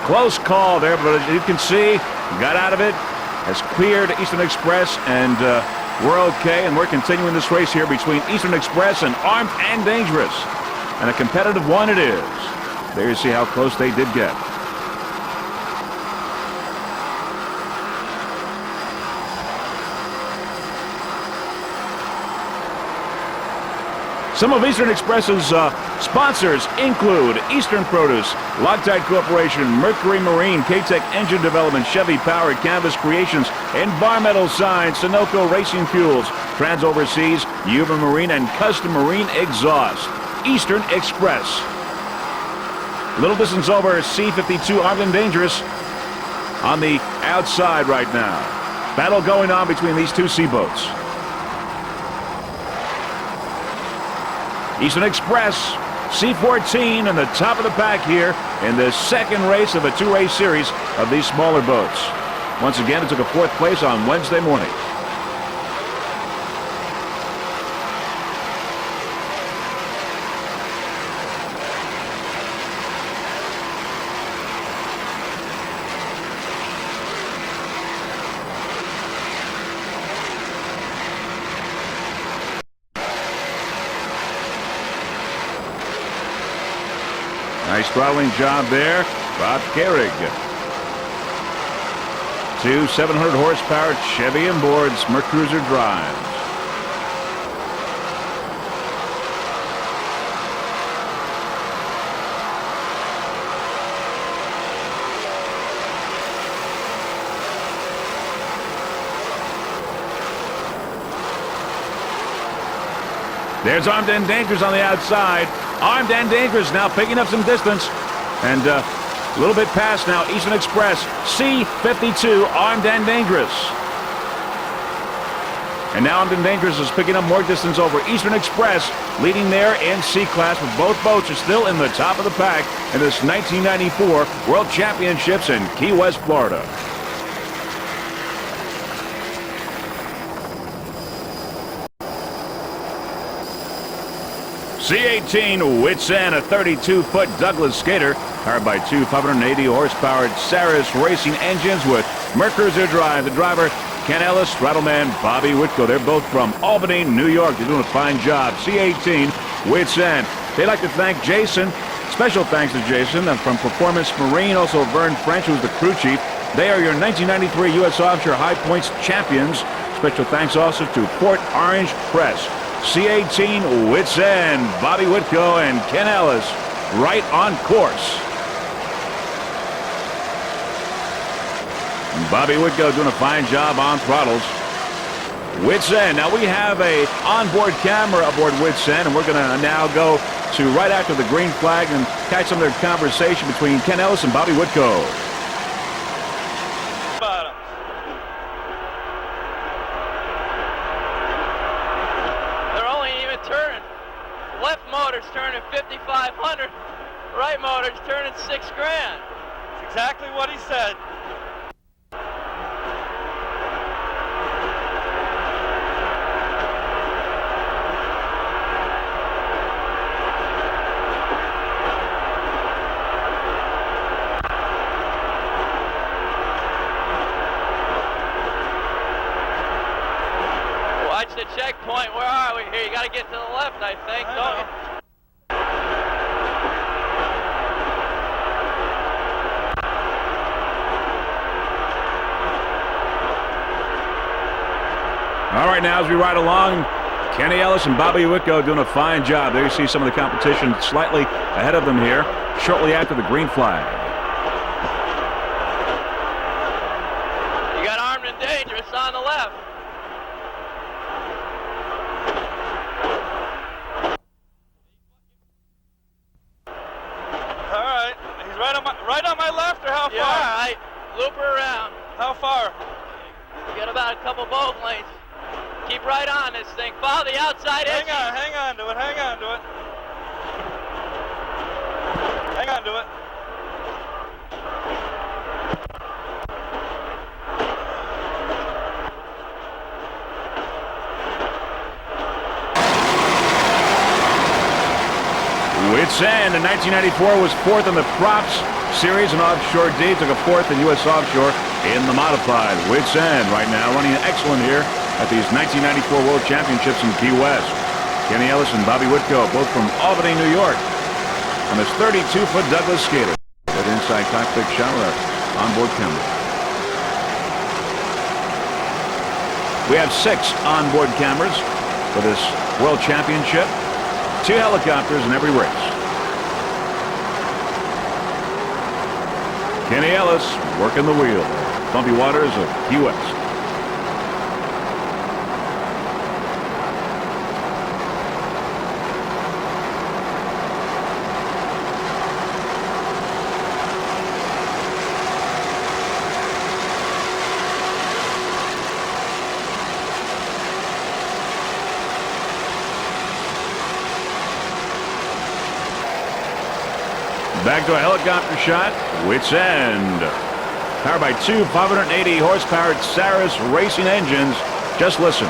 Close call there, but as you can see, got out of it, has cleared Eastern Express, and we're okay, and we're continuing this race here between Eastern Express and Armed and Dangerous. And a competitive one it is. There you see how close they did get. Some of Eastern Express's sponsors include Eastern Produce, Loctite Corporation, Mercury Marine, K-Tech Engine Development, Chevy Power, Canvas Creations, Environmental Science, Sunoco Racing Fuels, Trans Overseas, Yuba Marine, and Custom Marine Exhaust. Eastern Express. Little distance over, C-52 Armed and Dangerous on the outside right now. Battle going on between these two seaboats. Eastern Express, C-14 in the top of the pack here in the second race of a two-race series of these smaller boats. Once again, it took a fourth place on Wednesday morning. Nice throttling job there, Bob Gehrig. Two 700 horsepower Chevy inboards Mercruiser drives. There's Armed and Dangerous on the outside. Armed and Dangerous now picking up some distance. And a little bit past now, Eastern Express, C-52, Armed and Dangerous. And now Armed and Dangerous is picking up more distance over Eastern Express, leading there in C-Class, but both boats are still in the top of the pack in this 1994 World Championships in Key West, Florida. C-18 Wits End, a 32-foot Douglas skater, powered by two 580 horsepower Saris racing engines with Mercruiser drive. The driver, Ken Ellis, Rattleman Bobby Whitco. They're both from Albany, New York. They're doing a fine job. C-18 Wits End. They'd like to thank Jason. Special thanks to Jason from Performance Marine, also Vern French, who's the crew chief. They are your 1993 U.S. Offshore High Points champions. Special thanks also to Port Orange Press. C-18 Wits End, Bobby Whitco and Ken Ellis right on course. Bobby Whitco doing a fine job on throttles. Wits End. Now we have a onboard camera aboard Wits End, and we're going to now go to right after the green flag and catch some of their conversation between Ken Ellis and Bobby Whitco. Left motor's turning 5,500. Right motor's turning $6,000. That's exactly what he said. Watch the checkpoint. Where are we here? You got to get to the left, I think, don't you? All right, now as we ride along, Kenny Ellis and Bobby Whitco doing a fine job. There you see some of the competition slightly ahead of them here, shortly after the green flag. You got Armed and Dangerous on the left. All right, he's right on my left, or how far? Yeah, all right. Loop her around. How far? You got about a couple boat lengths. Keep right on this thing. Follow the outside edge. Hang on to it, hang on to it. Hang on to it. Wits End in 1994 was fourth in the props Series and Offshore D took a fourth in U.S. Offshore in the modified. Wits End right now running excellent here at these 1994 World Championships in Key West. Kenny Ellis and Bobby Whitko, both from Albany, New York, on this 32-foot Douglas skater. That inside cockpit shot with our onboard camera. We have 6 onboard cameras for this World Championship. 2 helicopters in every race. Kenny Ellis working the wheel. Bumpy waters of Key West. Back to a helicopter shot. Wits End. Powered by 2 580 horsepower Saris racing engines. Just listen.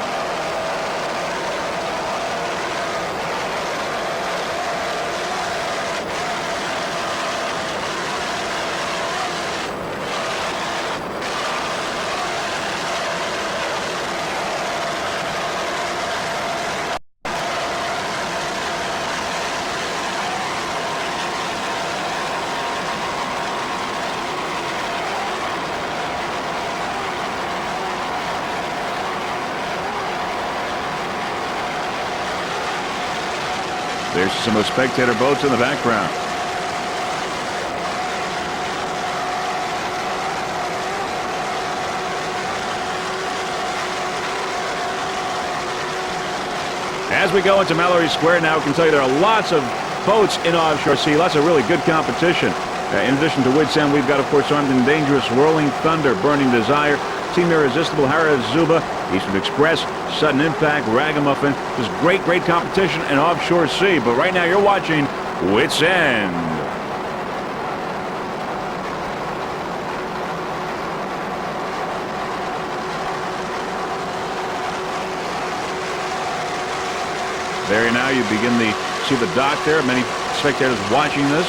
There's some of the spectator boats in the background. As we go into Mallory Square now, we can tell you there are lots of boats in Offshore Sea, lots of really good competition. In addition to Wits End, we've got, of course, Armed and Dangerous, Rolling Thunder, Burning Desire, Team Irresistible, Harazuba, Eastern Express, Sudden Impact, Ragamuffin. There's great competition in Offshore Sea. But right now you're watching Wits End. There now you begin to see the dock there. Many spectators watching this.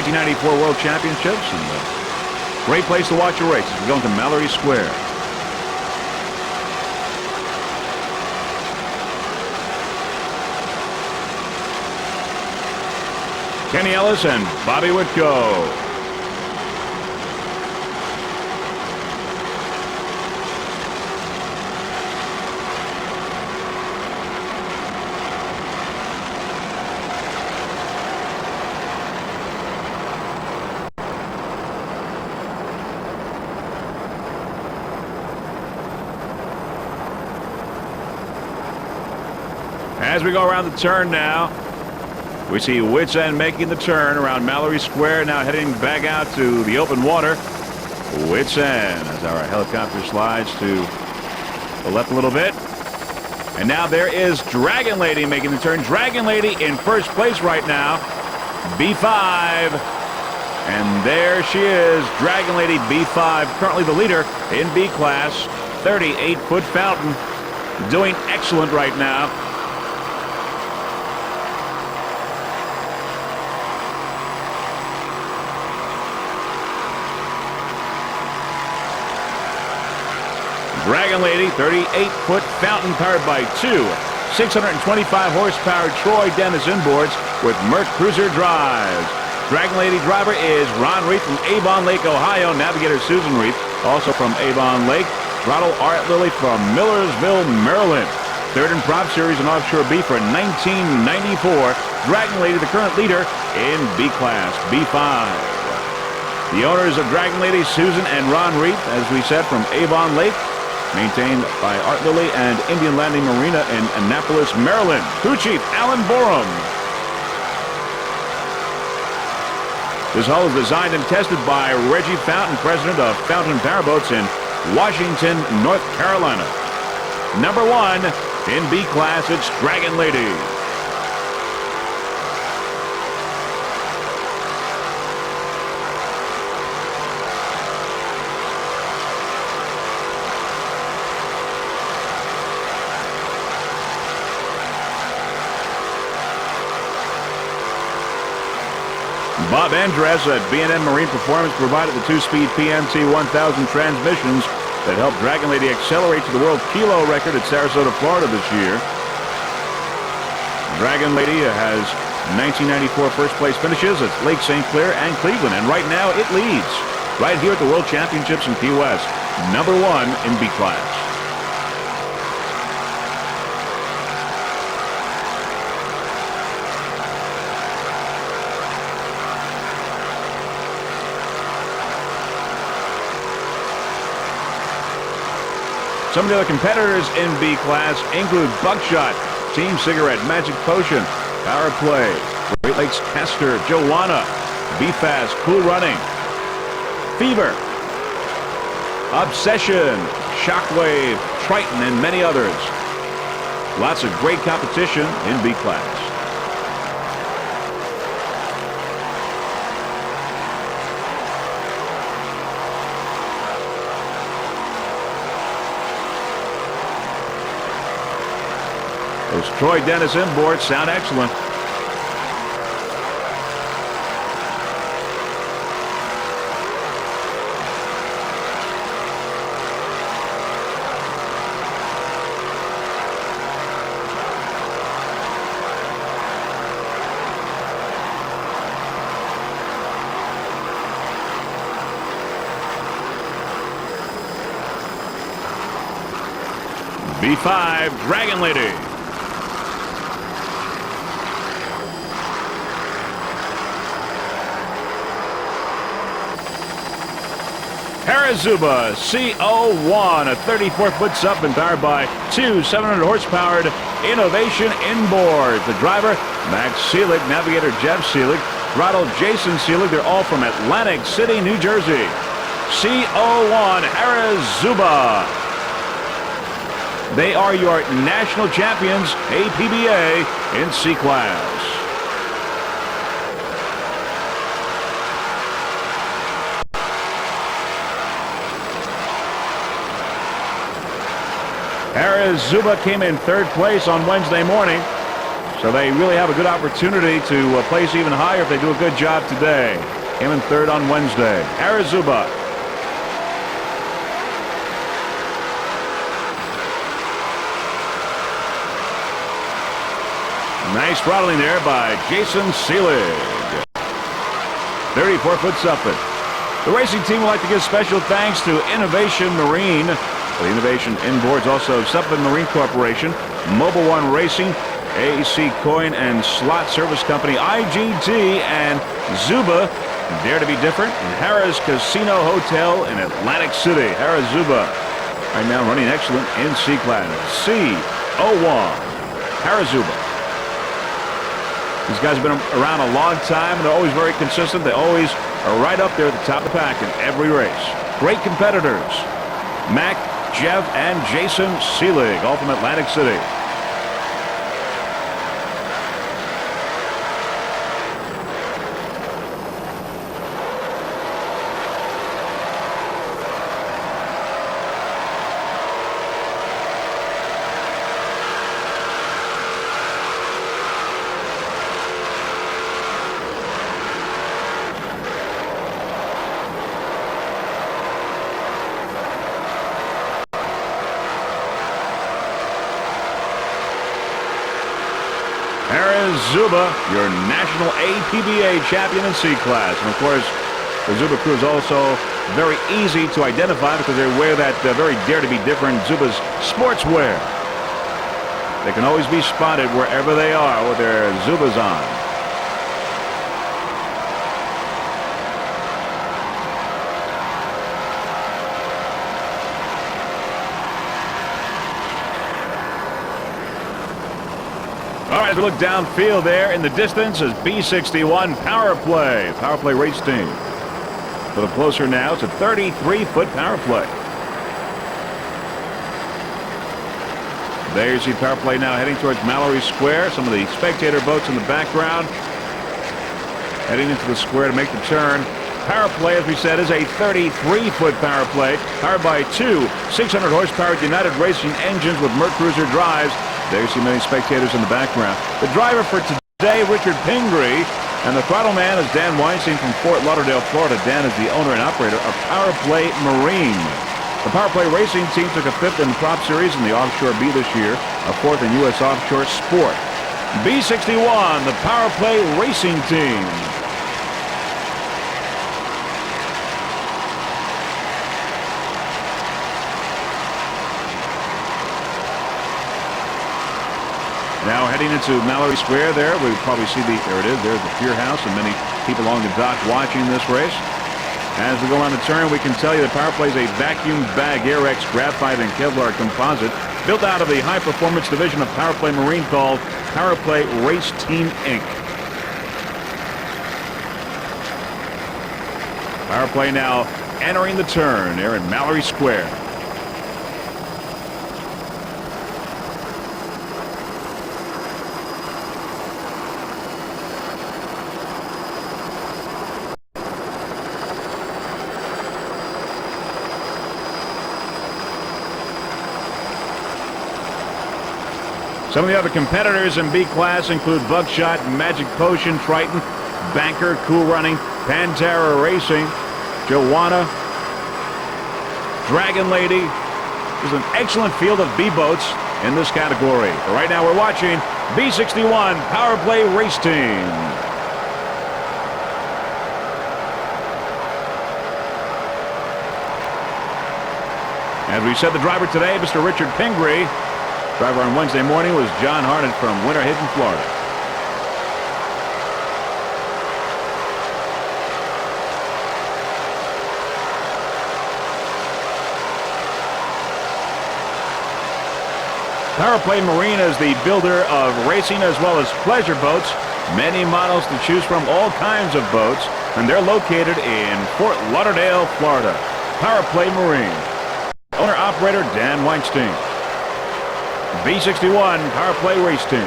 1994 World Championships, and a great place to watch a race as we go into Mallory Square. Kenny Ellis and Bobby Whitko. As we go around the turn now, we see Wits End making the turn around Mallory Square, now heading back out to the open water. Wits End as our helicopter slides to the left a little bit. And now there is Dragon Lady making the turn. Dragon Lady in first place right now. B5. And there she is, Dragon Lady B5, currently the leader in B class. 38-foot fountain, doing excellent right now. Dragon Lady, 38-foot fountain powered by 2 625 horsepower Troy Dennis inboards with Merc Cruiser drives. Dragon Lady driver is Ron Reith from Avon Lake, Ohio. Navigator Susan Reith, also from Avon Lake. Throttle Art Lilly from Millersville, Maryland. Third in Prop Series and Offshore B for 1994. Dragon Lady, the current leader in B class, B5. The owners of Dragon Lady, Susan and Ron Reith, as we said, from Avon Lake. Maintained by Art Lilly and Indian Landing Marina in Annapolis, Maryland. Crew Chief Alan Borum. This hull is designed and tested by Reggie Fountain, president of Fountain Powerboats in Washington, North Carolina. Number 1 in B class, it's Dragon Lady. Bob Andress at B&M Marine Performance provided the 2-speed PMT 1000 transmissions that helped Dragon Lady accelerate to the world kilo record at Sarasota, Florida this year. Dragon Lady has 1994 first place finishes at Lake St. Clair and Cleveland, and right now it leads right here at the World Championships in Key West, #1 in B class. Some of the other competitors in B class include Buckshot, Team Cigarette, Magic Potion, Power Play, Great Lakes Caster, Joanna, Be Fast, Cool Running, Fever, Obsession, Shockwave, Triton, and many others. Lots of great competition in B class. Those Troy Dennis inboards sound excellent. B5, Dragon Lady. Harazuba CO1, a 34-foot SUP powered by two 700-horse-powered Innovation inboards. The driver, Max Seelig, navigator Jeff Seelig, throttle Jason Seelig. They're all from Atlantic City, New Jersey. CO1 Harazuba. They are your national champions, APBA, in C class. Harazuba came in third place on Wednesday morning, so they really have a good opportunity to place even higher if they do a good job today. Came in third on Wednesday. Harazuba. Nice throttling there by Jason Seelig. 34-foot SUP. The racing team would like to give special thanks to Innovation Marine. The Innovation inboards also SUP Marine Corporation, Mobile One Racing, AC Coin and Slot Service Company, IGT, and Zuba, Dare to be Different, and Harrah's Casino Hotel in Atlantic City. Harazuba right now running excellent in C class. C01. Harazuba. These guys have been around a long time, and they're always very consistent. They always are right up there at the top of the pack in every race. Great competitors. Mac, Jeff, and Jason Seelig, all from Atlantic City. Harazuba, your national APBA champion in C class. And of course, the Zuba crew is also very easy to identify because they wear that very Dare to be Different Zuba's sportswear. They can always be spotted wherever they are with their Zubas on. All right, as we look downfield there in the distance is B61 Power Play. Power Play race team. A little closer now. It's a 33-foot Power Play. There you see Power Play now heading towards Mallory Square. Some of the spectator boats in the background heading into the square to make the turn. Power Play, as we said, is a 33-foot Power Play powered by two 600-horsepower United Racing engines with Mercruiser drives. There you see many spectators in the background. The driver for today, Richard Pingree, And the throttle man is Dan Weinstein from Fort Lauderdale, Florida. Dan is the owner and operator of Powerplay Marine. The Powerplay Racing team took a 5th in the Prop Series in the Offshore B this year, a 4th in U.S. Offshore Sport. B61, the Powerplay Racing team. Now heading into Mallory Square there, we probably see there it is, there's the pier house and many people along the dock watching this race. As we go around the turn, we can tell you that Powerplay is a vacuum bag Air-X graphite and Kevlar composite built out of the high-performance division of Powerplay Marine called Powerplay Race Team Inc. Powerplay now entering the turn there in Mallory Square. Some of the other competitors in B class include Buckshot, Magic Potion, Triton, Banker, Cool Running, Pantera Racing, Joanna, Dragon Lady. There's an excellent field of B boats in this category. But right now we're watching B61 Powerplay Race Team. As we said, the driver today, Mr. Richard Pingree. Driver on Wednesday morning was John Harnett from Winter Haven, Florida. Powerplay Marine is the builder of racing as well as pleasure boats. Many models to choose from, all kinds of boats, and they're located in Fort Lauderdale, Florida. Powerplay Marine. Owner-operator Dan Weinstein. B61 Powerplay Race Team.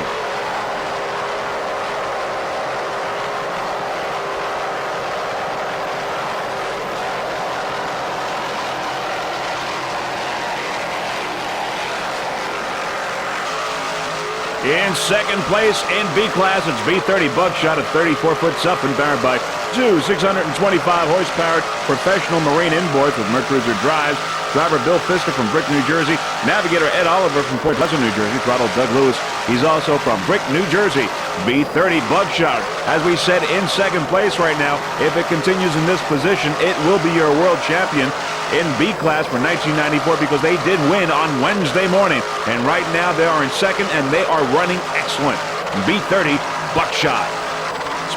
In second place in B class, it's B30 Buckshot, a 34-foot Suffin powered by two 625 horsepower professional marine inboards with Mercruiser drives. Driver Bill Pfister from Brick, New Jersey. Navigator Ed Oliver from Port Pleasant, New Jersey. Throttle Doug Lewis. He's also from Brick, New Jersey. B30 Buckshot. As we said, in second place right now. If it continues in this position, it will be your world champion in B class for 1994 because they did win on Wednesday morning. And right now they are in second and they are running excellent. B30 Buckshot.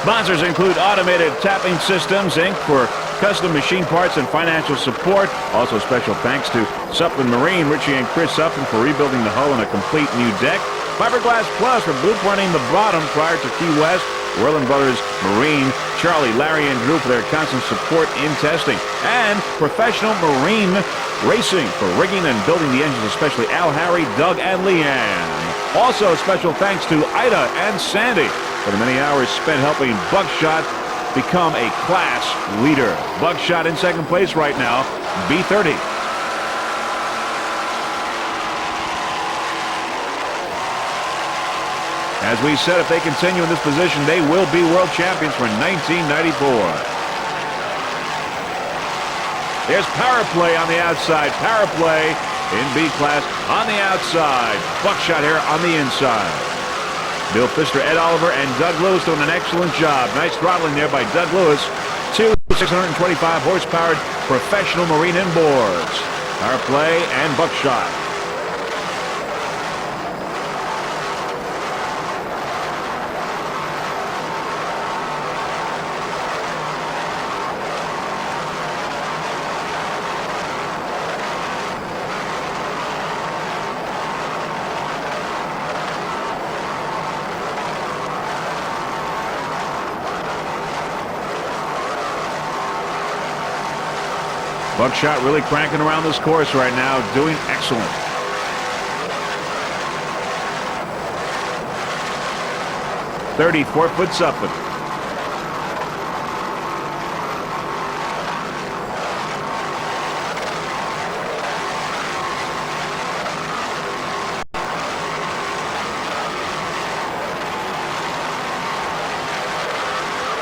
Sponsors include Automated Tapping Systems, Inc. for custom machine parts and financial support. Also special thanks to Suffin Marine, Richie and Chris Suffin for rebuilding the hull and a complete new deck. Fiberglass Plus for blueprinting the bottom prior to Key West. Whirling Brothers Marine, Charlie, Larry, and Drew for their constant support in testing. And Professional Marine Racing for rigging and building the engines, especially Al, Harry, Doug, and Leanne. Also special thanks to Ida and Sandy for the many hours spent helping Buckshot become a class leader. Buckshot in second place right now, B30. As we said, if they continue in this position, they will be world champions for 1994. There's Powerplay on the outside. Powerplay in B class on the outside. Buckshot here on the inside. Bill Pfister, Ed Oliver, and Doug Lewis doing an excellent job. Nice throttling there by Doug Lewis. Two 625 horsepower professional marine inboards. Powerplay and Buckshot. Buckshot really cranking around this course right now, doing excellent. .34-foot Suffin.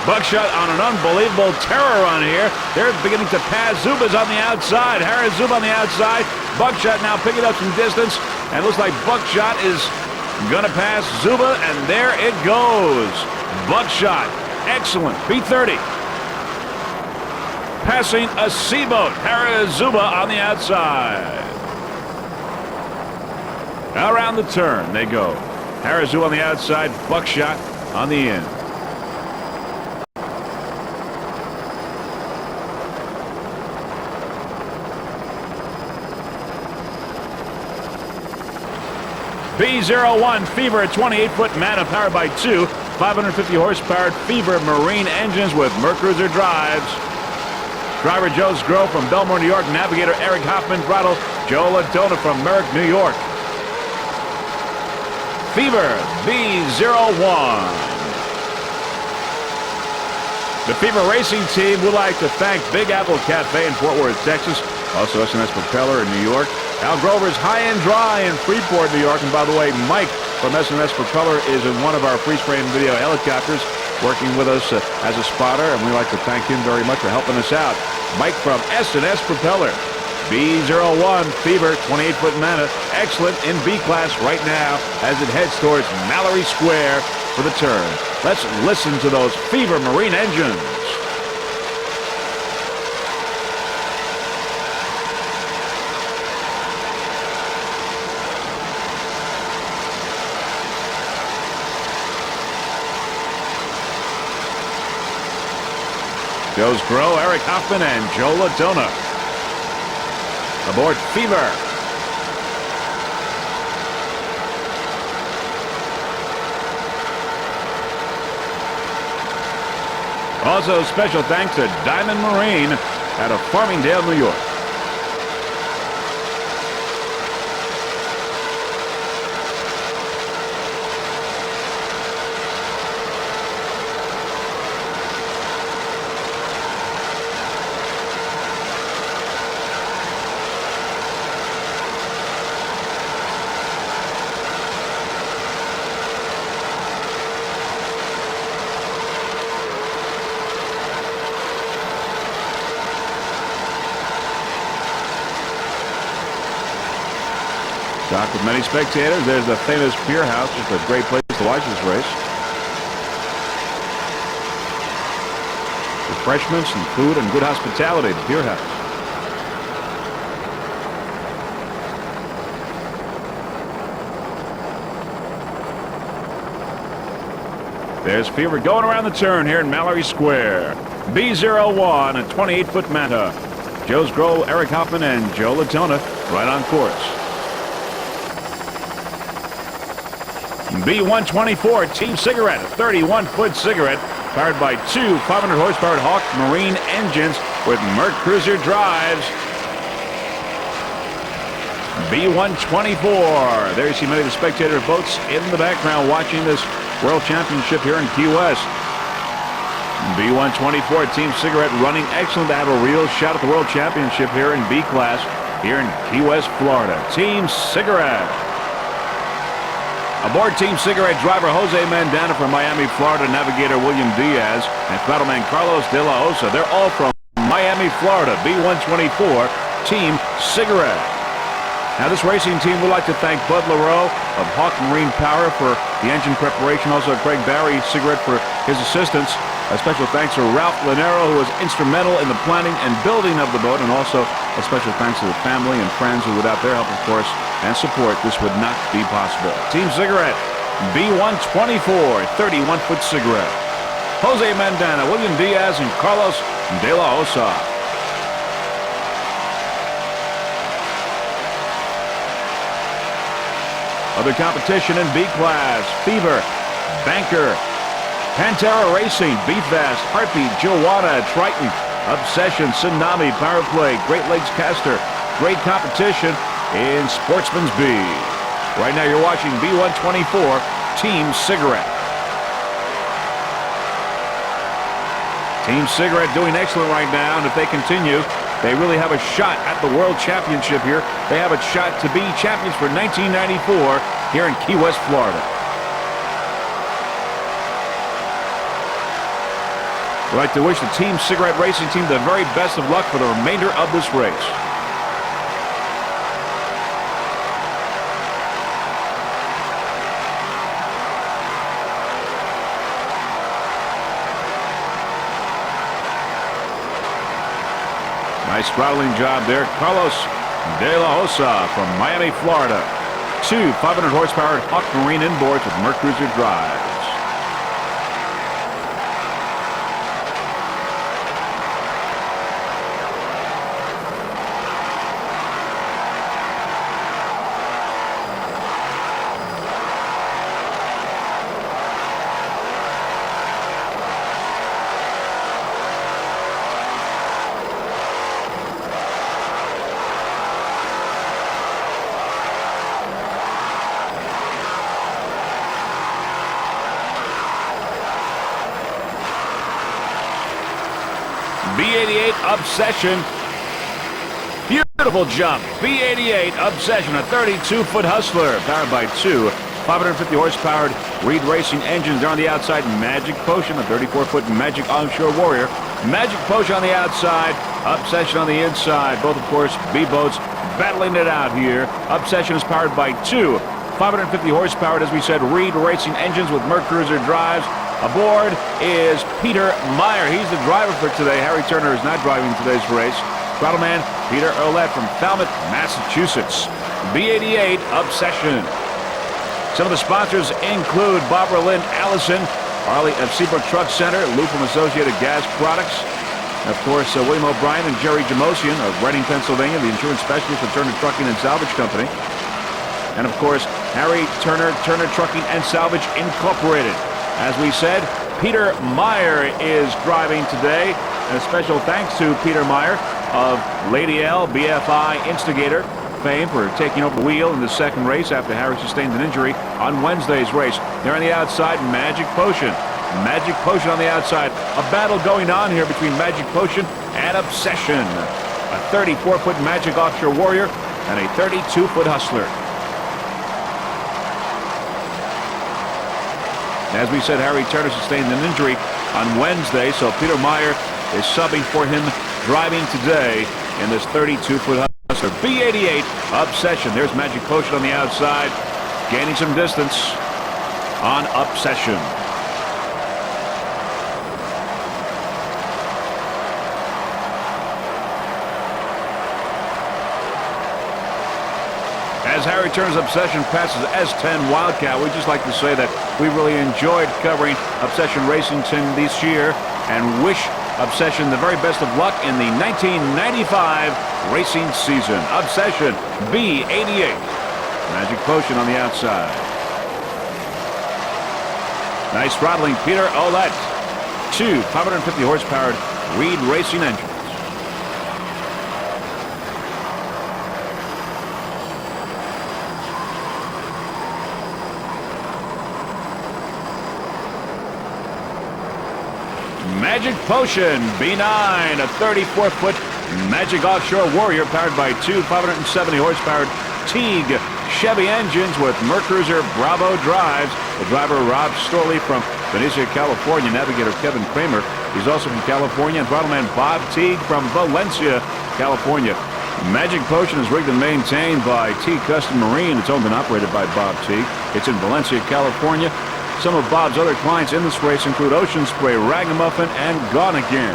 Buckshot on an unbelievable terror run here. They're beginning to pass. Zuba's on the outside. Harris Zuba on the outside. Buckshot now picking up some distance. And looks like Buckshot is going to pass Zuba, and there it goes. Buckshot, excellent, B30. Passing a Seaboat. Harris Zuba on the outside. Around the turn they go. Harris Zuba on the outside. Buckshot on the in. B01 Fever, 28-foot Manta powered by two 550 horsepower Fever marine engines with Mercruiser drives. Driver Joe Sgro from Belmore, New York. Navigator Eric Hoffman. Throttle Joe Ladona from Merrick, New York. Fever B01. The Fever Racing Team would like to thank Big Apple Cafe in Fort Worth, Texas. Also S&S Propeller in New York. Al Grover's High and Dry in Freeport, New York. And by the way, Mike from S&S Propeller is in one of our freeze-frame video helicopters working with us as a spotter, and we'd like to thank him very much for helping us out. Mike from S&S Propeller. B01 Fever, 28-foot Manta, excellent in B-class right now as it heads towards Mallory Square for the turn. Let's listen to those Fever marine engines. Joe Sgro, Eric Hoffman, and Joe Ladona. Aboard Fever. Also, special thanks to Diamond Marine out of Farmingdale, New York. Docked with many spectators. There's the famous Pier House, just a great place to watch this race. Refreshments and food and good hospitality at the Pier House. There's Fever going around the turn here in Mallory Square. B01, a 28-foot Manta. Joe Sgro, Eric Hoffman, and Joe Latona right on course. B124 Team Cigarette, a 31-foot Cigarette powered by two 500 horsepower Hawk marine engines with Mercruiser drives. B124. There you see many of the spectator boats in the background watching this World Championship here in Key West. B124 Team Cigarette running excellent to have a real shot at the World Championship here in B class here in Key West, Florida. Team Cigarette. Aboard Team Cigarette, driver Jose Mandana from Miami, Florida, navigator William Diaz, and throttle-man Carlos De La Osa. They're all from Miami, Florida. B124 Team Cigarette. Now, this racing team would like to thank Bud LaRoe of Hawk Marine Power for the engine preparation. Also, Craig Barry Cigarette for his assistance. A special thanks to Ralph Lanero, who was instrumental in the planning and building of the boat. And also, a special thanks to the family and friends who, without their help, of course, and support, this would not be possible. Team Cigarette, B124, 31-foot Cigarette. Jose Mandana, William Diaz, and Carlos De La Osa. Other competition in B class: Fever, Banker, Pantera Racing, B-Fast, Heartbeat, Joanna, Triton, Obsession, Tsunami, Power Play, Great Lakes Caster. Great competition in Sportsman's B. Right now you're watching B124 Team Cigarette. Team Cigarette doing excellent right now, and if they continue, they really have a shot at the World Championship here. They have a shot to be champions for 1994 here in Key West, Florida. We'd like to wish the Team Cigarette Racing Team the very best of luck for the remainder of this race. Nice throttling job there. Carlos De La Hosa from Miami, Florida. 2 500 horsepower Hawk Marine inboards with Mercruiser drives. B88 Obsession. Beautiful jump. B88 Obsession, a 32-foot hustler, powered by 2 550 horsepower Reed Racing engines. There on the outside, Magic Potion, a 34-foot Magic Offshore Warrior. Magic Potion on the outside, Obsession on the inside. Both, of course, B-boats battling it out here. Obsession is powered by 2 550 horsepower, as we said, Reed Racing engines with Mercruiser drives. Aboard is Peter Meyer. He's the driver for today. Harry Turner is not driving today's race. Throttleman Peter Ouellette from Falmouth, Massachusetts. B88 Obsession. Some of the sponsors include Barbara Lynn Allison, Harley of Seabrook Truck Center, Lou from Associated Gas Products, and of course, William O'Brien and Jerry Jamosian of Reading, Pennsylvania, the insurance specialist for Turner Trucking and Salvage Company. And of course, Harry Turner, Turner Trucking and Salvage Incorporated. As we said, Peter Meyer is driving today. And a special thanks to Peter Meyer of Lady L, BFI Instigator fame for taking over the wheel in the second race after Harry sustained an injury on Wednesday's race. There on the outside, Magic Potion. Magic Potion on the outside. A battle going on here between Magic Potion and Obsession. A 34-foot Magic Offshore Warrior and a 32-foot Hustler. As we said, Harry Turner sustained an injury on Wednesday, so Peter Meyer is subbing for him, driving today in this 32-foot Hustler. B88 Obsession. There's Magic Potion on the outside, gaining some distance on Obsession. As Harry Turner's Obsession passes S10 Wildcat, we'd just like to say that we really enjoyed covering Obsession Racing Team this year and wish Obsession the very best of luck in the 1995 racing season. Obsession B88. Magic Potion on the outside. Nice throttling, Peter Ouellette. 2 550 horsepower Reed Racing engines. Magic Potion B9, a 34-foot Magic Offshore Warrior powered by 2 570 horsepower Teague Chevy engines with Mercruiser Bravo drives. The driver, Rob Storley from Benicia, California. Navigator Kevin Kramer, he's also from California. And throttleman Bob Teague from Valencia, California. Magic Potion is rigged and maintained by Teague Custom Marine. It's owned and operated by Bob Teague. It's in Valencia, California. Some of Bob's other clients in this race include Ocean Spray, Ragamuffin, and Gone Again.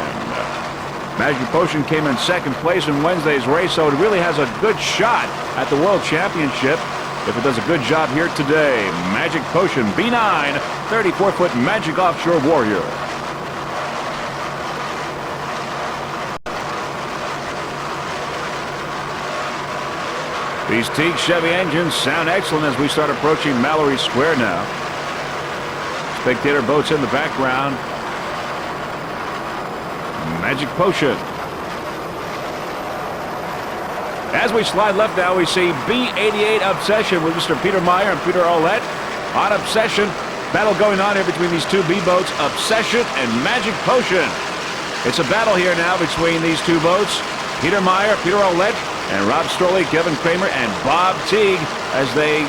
Magic Potion came in second place in Wednesday's race, so it really has a good shot at the World Championship if it does a good job here today. Magic Potion B9, 34-foot Magic Offshore Warrior. These Teague Chevy engines sound excellent as we start approaching Mallory Square now. Spectator boats in the background. Magic Potion. As we slide left now, we see B88 Obsession with Mr. Peter Meyer and Peter Ouellette. On Obsession, battle going on here between these two B-boats, Obsession and Magic Potion. It's a battle here now between these two boats. Peter Meyer, Peter Ouellette, and Rob Storley, Kevin Kramer, and Bob Teague as they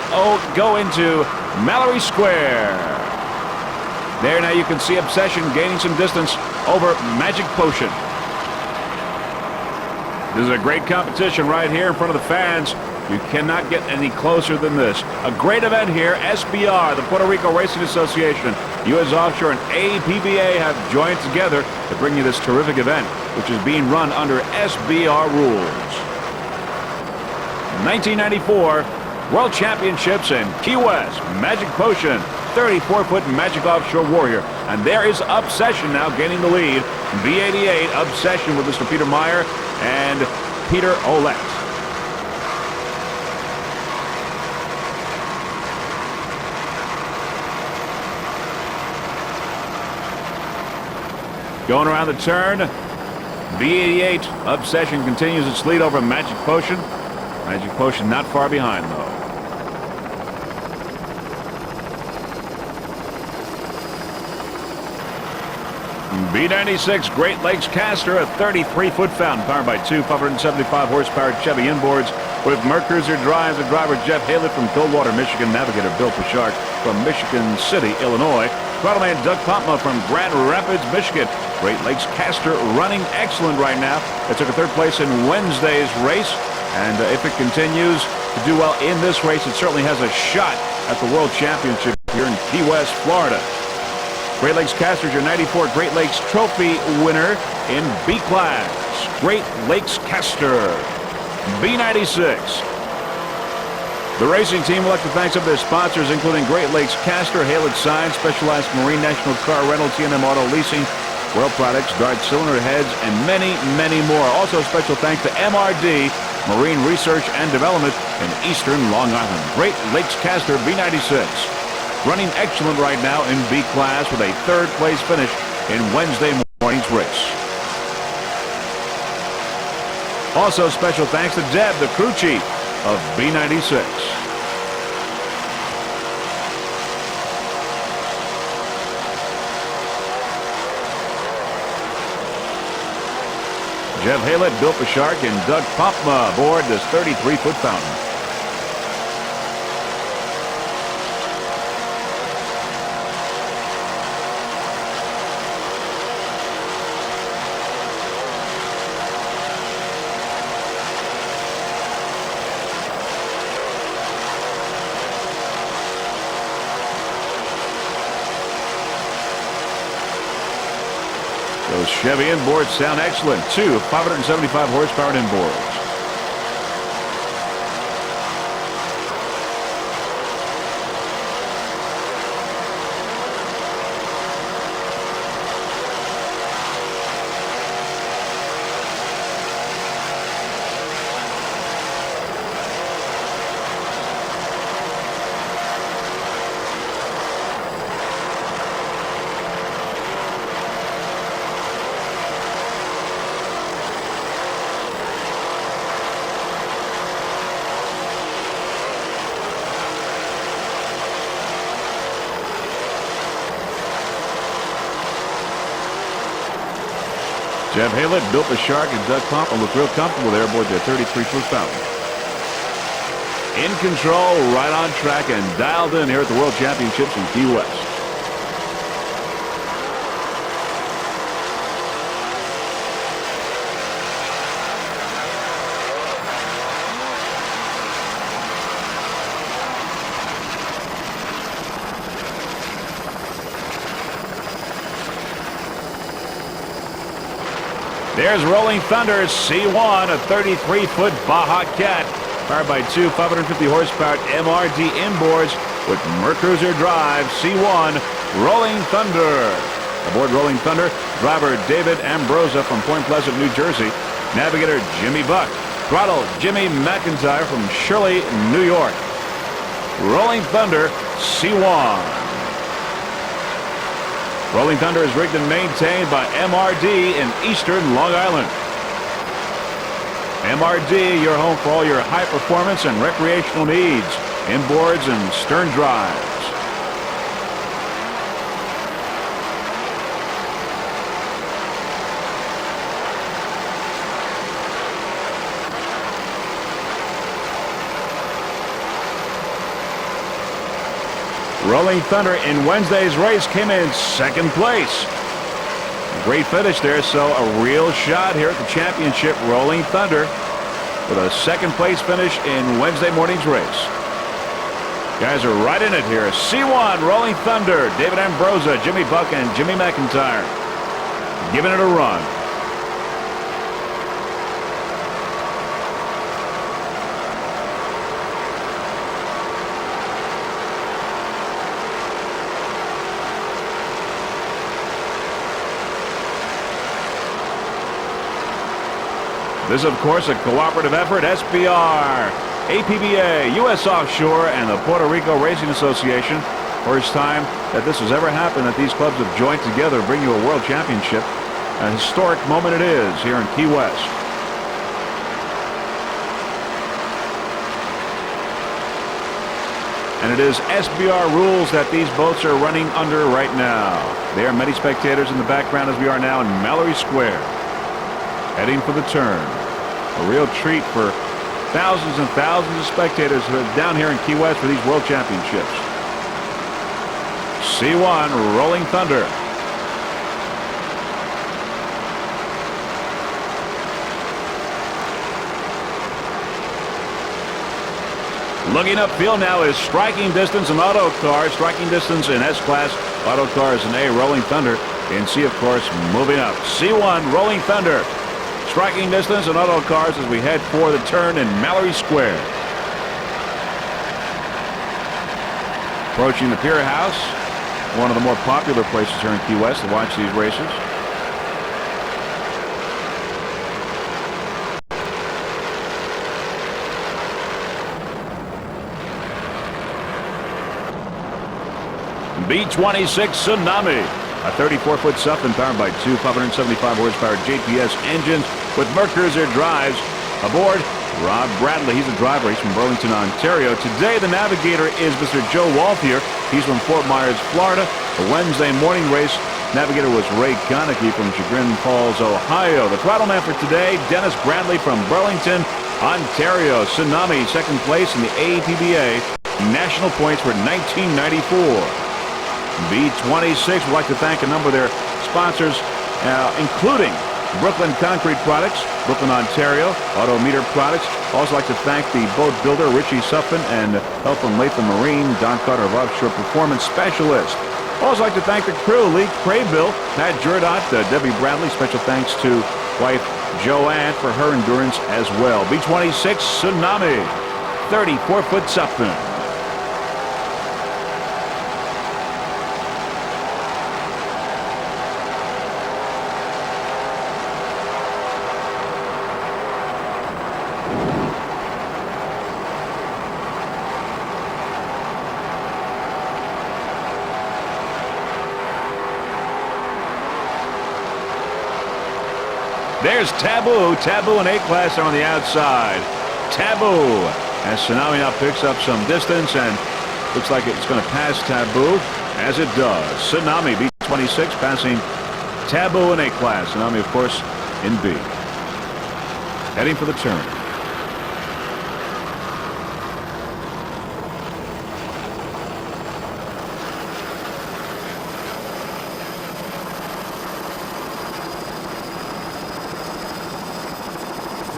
go into Mallory Square. There now you can see Obsession gaining some distance over Magic Potion. This is a great competition right here in front of the fans. You cannot get any closer than this. A great event here. SBR, the Puerto Rico Racing Association, U.S. Offshore, and APBA have joined together to bring you this terrific event, which is being run under SBR rules. 1994 World Championships in Key West. Magic Potion, 34-foot Magic Offshore Warrior. And there is Obsession now gaining the lead. B88 Obsession with Mr. Peter Meyer and Peter Olette. Going around the turn, B88 Obsession continues its lead over Magic Potion. Magic Potion not far behind, though. B96 Great Lakes Caster, a 33-foot fountain powered by two 575-horsepower Chevy inboards with Mercruiser drives. The driver Jeff Haley from Coldwater, Michigan. Navigator Bill Pichard from Michigan City, Illinois. Throttle man Doug Pompma from Grand Rapids, Michigan. Great Lakes Caster running excellent right now. It took a third place in Wednesday's race, and if it continues to do well in this race, it certainly has a shot at the World Championship here in Key West, Florida. Great Lakes Caster, your 94 Great Lakes Trophy winner in B class. Great Lakes Caster, B96. The racing team would like to thank some of their sponsors, including Great Lakes Caster, Haled Signs, Specialized Marine, National Car Rental, T&M Auto Leasing, World Products, Dart Cylinder Heads, and many, many more. Also, special thanks to MRD, Marine Research and Development in Eastern Long Island. Great Lakes Caster, B96. Running excellent right now in B class with a third place finish in Wednesday morning's race. Also, special thanks to Deb, the crew chief of B96. Jeff Halett, Bill Pichard, and Doug Pompma aboard this 33-foot fountain. Those Chevy inboards sound excellent. Two 575 horsepower inboards. Jeff Halett, Bill Pichard, and Doug Pompma look real comfortable there aboard their 33-foot fountain. In control, right on track, and dialed in here at the World Championships in Key West. There's Rolling Thunder C1, a 33-foot Baja Cat, powered by two 550-horsepower MRD inboards with Mercruiser drive. C1, Rolling Thunder. Aboard Rolling Thunder, driver David Ambrosa from Point Pleasant, New Jersey. Navigator Jimmy Buck. Throttle Jimmy McIntyre from Shirley, New York. Rolling Thunder C1. Rolling Thunder is rigged and maintained by MRD in Eastern Long Island. MRD, your home for all your high performance and recreational needs, inboards and stern drives. Rolling Thunder in Wednesday's race came in second place. Great finish there, so a real shot here at the championship. Rolling Thunder with a second place finish in Wednesday morning's race. Guys are right in it here. C1 Rolling Thunder, David Ambrosa, Jimmy Buck, and Jimmy McIntyre giving it a run. This is, of course, a cooperative effort. SBR, APBA, U.S. Offshore, and the Puerto Rico Racing Association. First time that this has ever happened, that these clubs have joined together to bring you a world championship. A historic moment it is here in Key West. And it is SBR rules that these boats are running under right now. There are many spectators in the background as we are now in Mallory Square, heading for the turn. A real treat for thousands and thousands of spectators who are down here in Key West for these World Championships. C1 Rolling Thunder. Looking upfield now is Striking Distance and Auto Cars. Striking Distance in S-Class, Auto Cars in A, Rolling Thunder. In C, of course, moving up. C1 Rolling Thunder. Striking Distance and Auto Cars as we head for the turn in Mallory Square. Approaching the Pier House, one of the more popular places here in Key West to watch these races. B-26 Tsunami, a 34-foot Suffin powered by two 575 horsepower JPS engines with Mercruiser drives. Aboard, Rob Bradley. He's the driver. He's from Burlington, Ontario. Today, the navigator is Mr. Joe Walthier. He's from Fort Myers, Florida. The Wednesday morning race navigator was Ray Konecki from Chagrin Falls, Ohio. The throttle man for today, Dennis Bradley from Burlington, Ontario. Tsunami, second place in the APBA national points for 1994. B-26 would like to thank a number of their sponsors, including Brooklyn Concrete Products, Brooklyn, Ontario, Autometer Products. Also like to thank the boat builder, Richie Suffin, and help from Latham Marine, Don Carter of Offshore Performance Specialist. Also like to thank the crew, Lee Craybill, Pat Jurdot, Debbie Bradley. Special thanks to wife Joanne for her endurance as well. B-26 Tsunami, 34-foot Suffin. There's Taboo. Taboo and A-Class are on the outside. Taboo. As Tsunami now picks up some distance and looks like it's going to pass Taboo, as it does. Tsunami, B-26, passing Taboo and A-Class. Tsunami, of course, in B. Heading for the turn.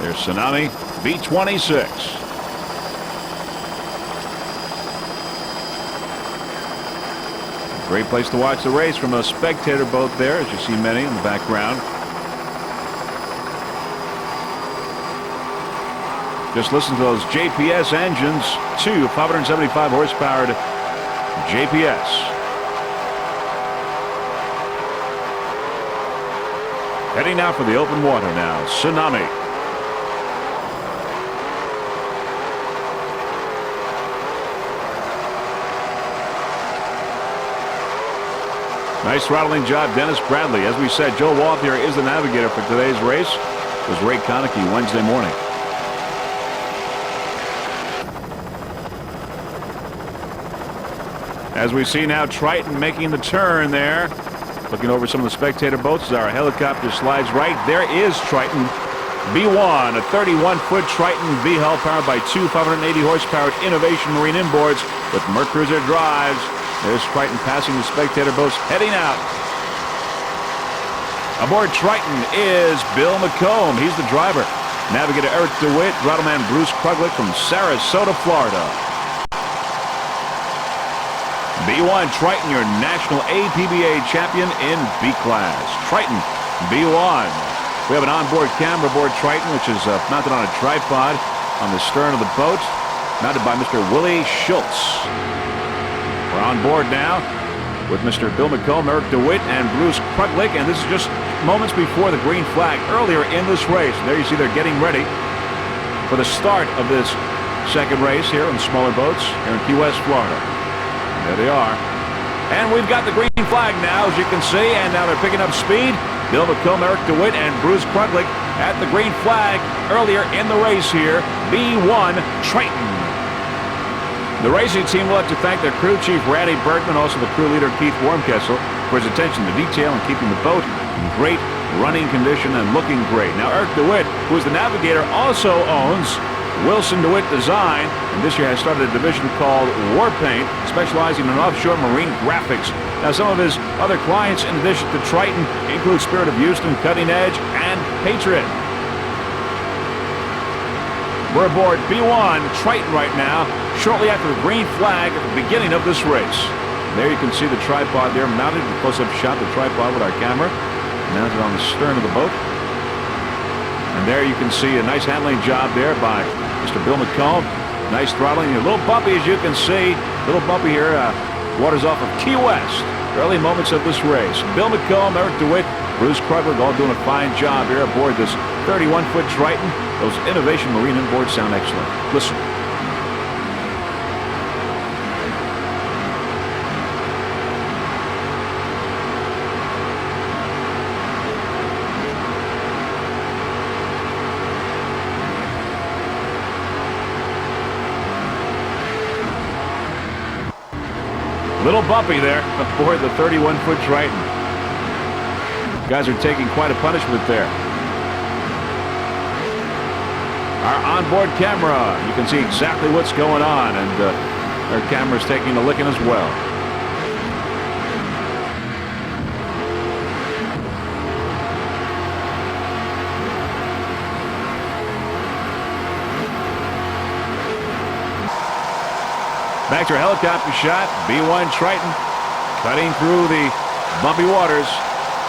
There's Tsunami, B-26. Great place to watch the race from a spectator boat there, as you see many in the background. Just listen to those JPS engines, two 575 horsepower JPS. Heading now for the open water now, Tsunami. Nice throttling job, Dennis Bradley. As we said, Joe Walthier is the navigator for today's race. It was Ray Konecki Wednesday morning. As we see now, Triton making the turn there. Looking over some of the spectator boats as our helicopter slides right. There is Triton B1, a 31-foot Triton V-hull powered by two 580 horsepower Innovation Marine inboards with Mercruiser drives. There's Triton passing the spectator boats heading out. Aboard Triton is Bill McComb. He's the driver. Navigator Eric DeWitt, throttle-man Bruce Kruglich from Sarasota, Florida. B1 Triton, your national APBA champion in B class. Triton B1. We have an onboard camera aboard Triton, which is mounted on a tripod on the stern of the boat, mounted by Mr. Willie Schultz. We're on board now with Mr. Bill McComb, Eric DeWitt, and Bruce Kruglich, and this is just moments before the green flag earlier in this race. There you see they're getting ready for the start of this second race here on smaller boats here in Key West, Florida. There they are. And we've got the green flag now, as you can see, and now they're picking up speed. Bill McComb, Eric DeWitt, and Bruce Kruglich at the green flag earlier in the race here. B1 Triton. The racing team will have to thank their crew chief, Randy Bergman, also the crew leader, Keith Wormkessel, for his attention to detail and keeping the boat in great running condition and looking great. Now, Eric DeWitt, who is the navigator, also owns Wilson DeWitt Design, and this year has started a division called Warpaint, specializing in offshore marine graphics. Now, some of his other clients, in addition to Triton, include Spirit of Houston, Cutting Edge, and Patriot. We're aboard B1 Triton right now, shortly after the green flag at the beginning of this race. There you can see the tripod there mounted, a close-up shot of the tripod with our camera, mounted on the stern of the boat. And there you can see a nice handling job there by Mr. Bill McComb. Nice throttling. A little bumpy, as you can see. A little bumpy here. Waters off of Key West. Early moments of this race. Bill McComb, Eric DeWitt, Bruce Kruglich all doing a fine job here aboard this 31-foot Triton. Those Innovation Marine inboards sound excellent. Listen. Little bumpy there aboard the 31-foot Triton. Guys are taking quite a punishment there. Our onboard camera, you can see exactly what's going on, and our camera's taking a licking as well. Back to a helicopter shot. B1 Triton cutting through the bumpy waters.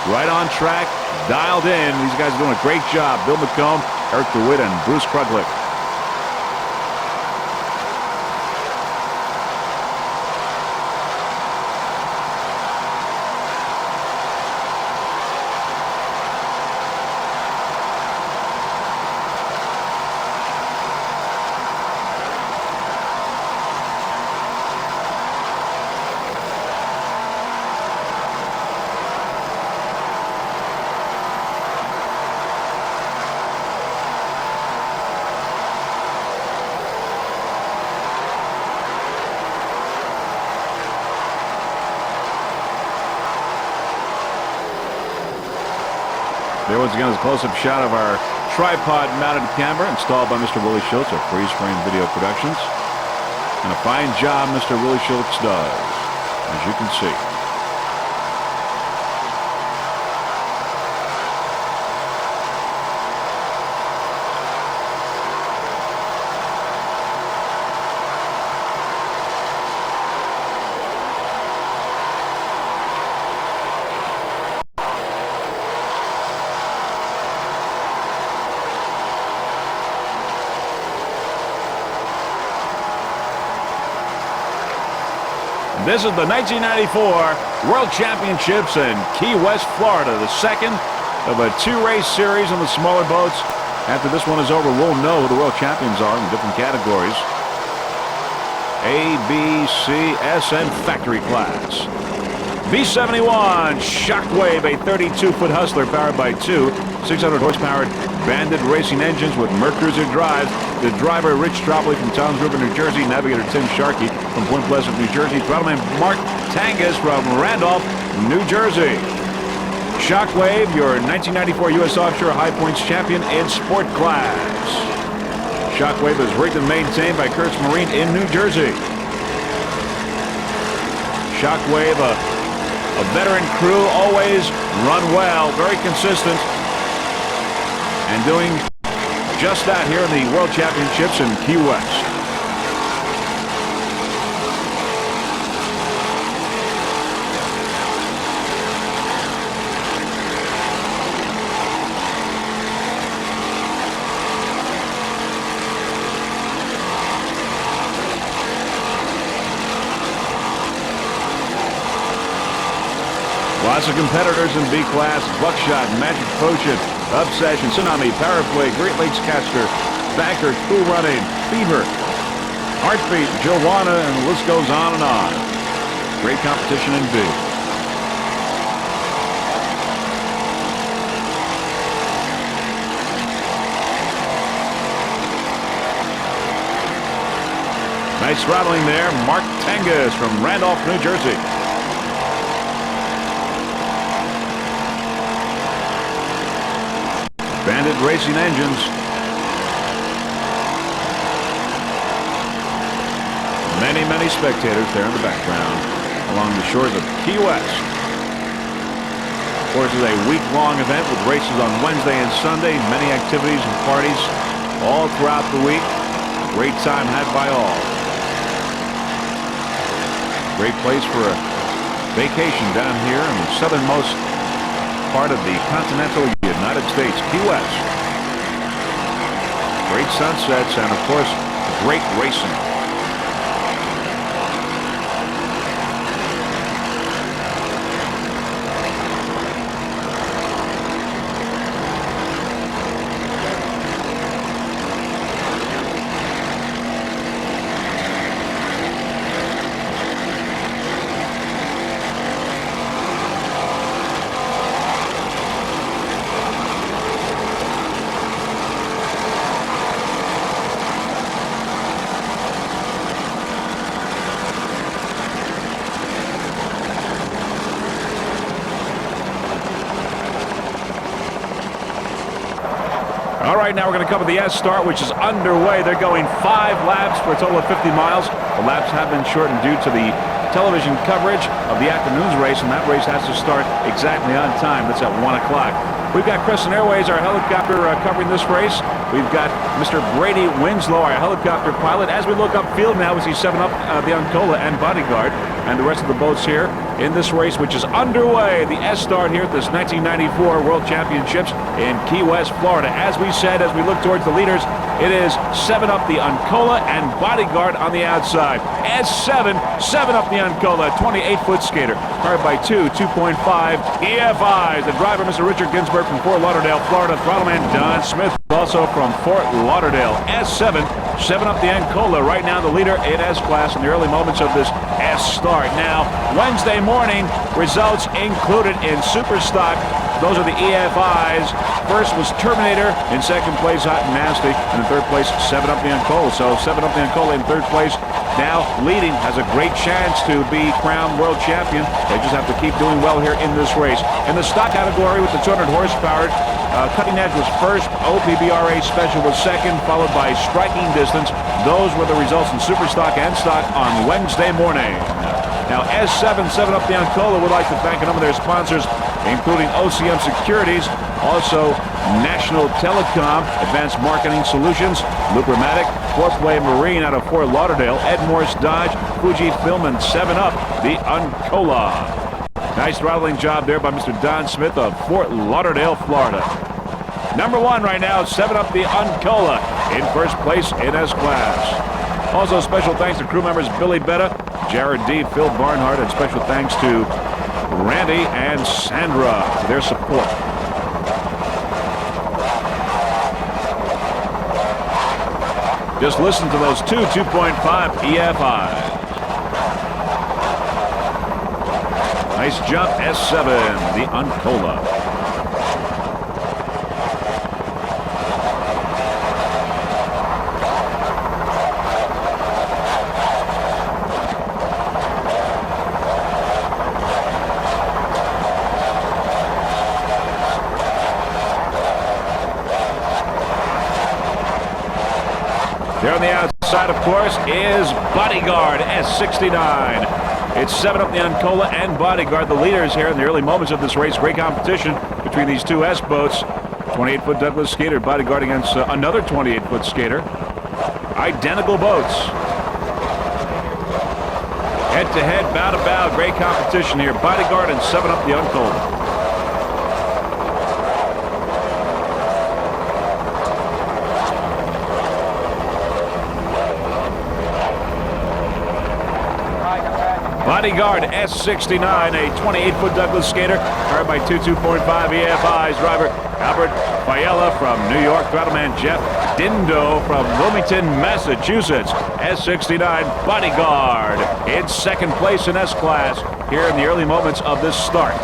Right on track, dialed in. These guys are doing a great job. Bill McComb, Eric DeWitt, and Bruce Kruglich. There once again is a close-up shot of our tripod-mounted camera installed by Mr. Willie Schultz of Freeze Frame Video Productions. And a fine job Mr. Willie Schultz does, as you can see. This is the 1994 World Championships in Key West, Florida, the second of a two-race series on the smaller boats. After this one is over, we'll know who the world champions are in the different categories. A, B, C, S, and factory class. B-71 Shockwave, a 32-foot Hustler powered by two 600-horsepower Bandit racing engines with Mercruiser drives. The driver, Rich Tropley from Toms River, New Jersey. Navigator Tim Sharkey from Point Pleasant, New Jersey. Throttleman Mark Tangus from Randolph, New Jersey. Shockwave, your 1994 U.S. Offshore High Points champion in sport class. Shockwave is rigged and maintained by Kurtz Marine in New Jersey. Shockwave, a veteran crew, always run well, very consistent, and doing just that here in the World Championships in Key West. Lots of competitors in B class: Buckshot, Magic Potion, Obsession, Tsunami, Powerplay, Great Lakes Caster, Banker, Cool Running, Fever, Heartbeat, Joanna, and the list goes on and on. Great competition in B. Nice throttling there. Mark Tengas from Randolph, New Jersey. Bandit Racing Engines. Many, many spectators there in the background along the shores of Key West. Of course, it's a week-long event with races on Wednesday and Sunday. Many activities and parties all throughout the week. Great time had by all. Great place for a vacation down here in the southernmost part of the continental United States, Key West. Great sunsets and, of course, great racing. All right, now we're going to cover the S start, which is underway. They're going 5 laps for a total of 50 miles. The laps have been shortened due to the television coverage of the afternoon's race, and that race has to start exactly on time. That's at 1 o'clock. We've got Crescent Airways, our helicopter, covering this race. We've got Mr. Brady Winslow, our helicopter pilot. As we look upfield now, we see 7-Up, the Uncola, and Bodyguard, and the rest of the boats here in this race, which is underway. The S start here at this 1994 World Championships in Key West, Florida. As we said, as we look towards the leaders, it is 7-Up, the Uncola, and Bodyguard on the outside. S7, 7-Up, the Uncola, 28-foot skater, powered by two 2.5 EFIs. The driver, Mr. Richard Ginsburg from Fort Lauderdale, Florida. Throttleman Don Smith, also from Fort Lauderdale. S7, 7-Up, the Uncola, right now the leader in S class in the early moments of this S start. Now, Wednesday morning, results included in Super Stock. Those are the EFIs. First was Terminator, in second place Hot and Nasty, and in third place 7-Up, the Uncola. So 7-Up, the Uncola in third place, now leading, has a great chance to be crowned world champion. They just have to keep doing well here in this race. In the stock category with the 200 horsepower, Cutting Edge was first, OPBRA Special was second, followed by Striking Distance. Those were the results in Super Stock and Stock on Wednesday morning. Now, S7, 7-Up, the Uncola would like to thank a number of their sponsors, including OCM Securities, also National Telecom, Advanced Marketing Solutions, Lupramatic, Foreplay Marine out of Fort Lauderdale, Ed Morse Dodge, Fujifilm, and 7-Up, the Uncola. Nice throttling job there by Mr. Don Smith of Fort Lauderdale, Florida. Number 1 right now, 7-Up, the Uncola, in first place in S class. Also, special thanks to crew members Billy Betta, Jared D., Phil Barnhart, and special thanks to Randy and Sandra for their support. Just listen to those two 2.5 EFIs. Nice jump, S7, the Uncola. There on the outside, of course, is Bodyguard, S69. It's 7 Up the Uncola and Bodyguard, the leaders here in the early moments of this race. Great competition between these two S-boats. 28-foot Douglas skater, Bodyguard against another 28-foot skater. Identical boats. Head-to-head, bow-to-bow, great competition here. Bodyguard and 7 Up the Uncola. Bodyguard S69, a 28-foot Douglas skater, powered by 2.5 EFI's driver Albert Fiella from New York, throttle-man Jeff Dindo from Wilmington, Massachusetts. S69 Bodyguard in second place in S-Class here in the early moments of this start.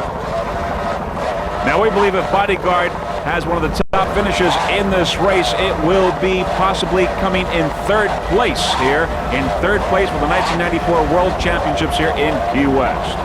Now we believe if Bodyguard has one of the top finishes in this race, it will be possibly coming in third place here, in third place for the 1994 World Championships here in Key West.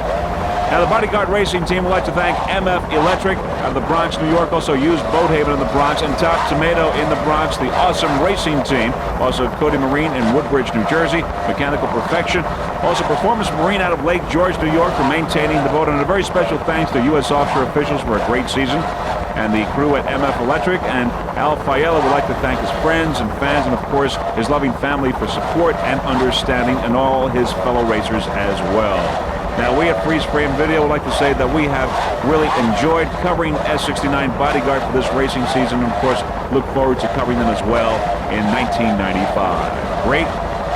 Now the Bodyguard racing team would like to thank MF Electric out of the Bronx, New York, also used Boathaven in the Bronx, and Top Tomato in the Bronx, the awesome racing team, also Cody Marine in Woodbridge, New Jersey, Mechanical Perfection, also Performance Marine out of Lake George, New York, for maintaining the boat, and a very special thanks to U.S. Offshore officials for a great season, and the crew at MF Electric. And Al Fiella would like to thank his friends and fans, and of course his loving family for support and understanding, and all his fellow racers as well. Now we at Freeze Frame Video would like to say that we have really enjoyed covering S69 Bodyguard for this racing season, and of course look forward to covering them as well in 1995. Great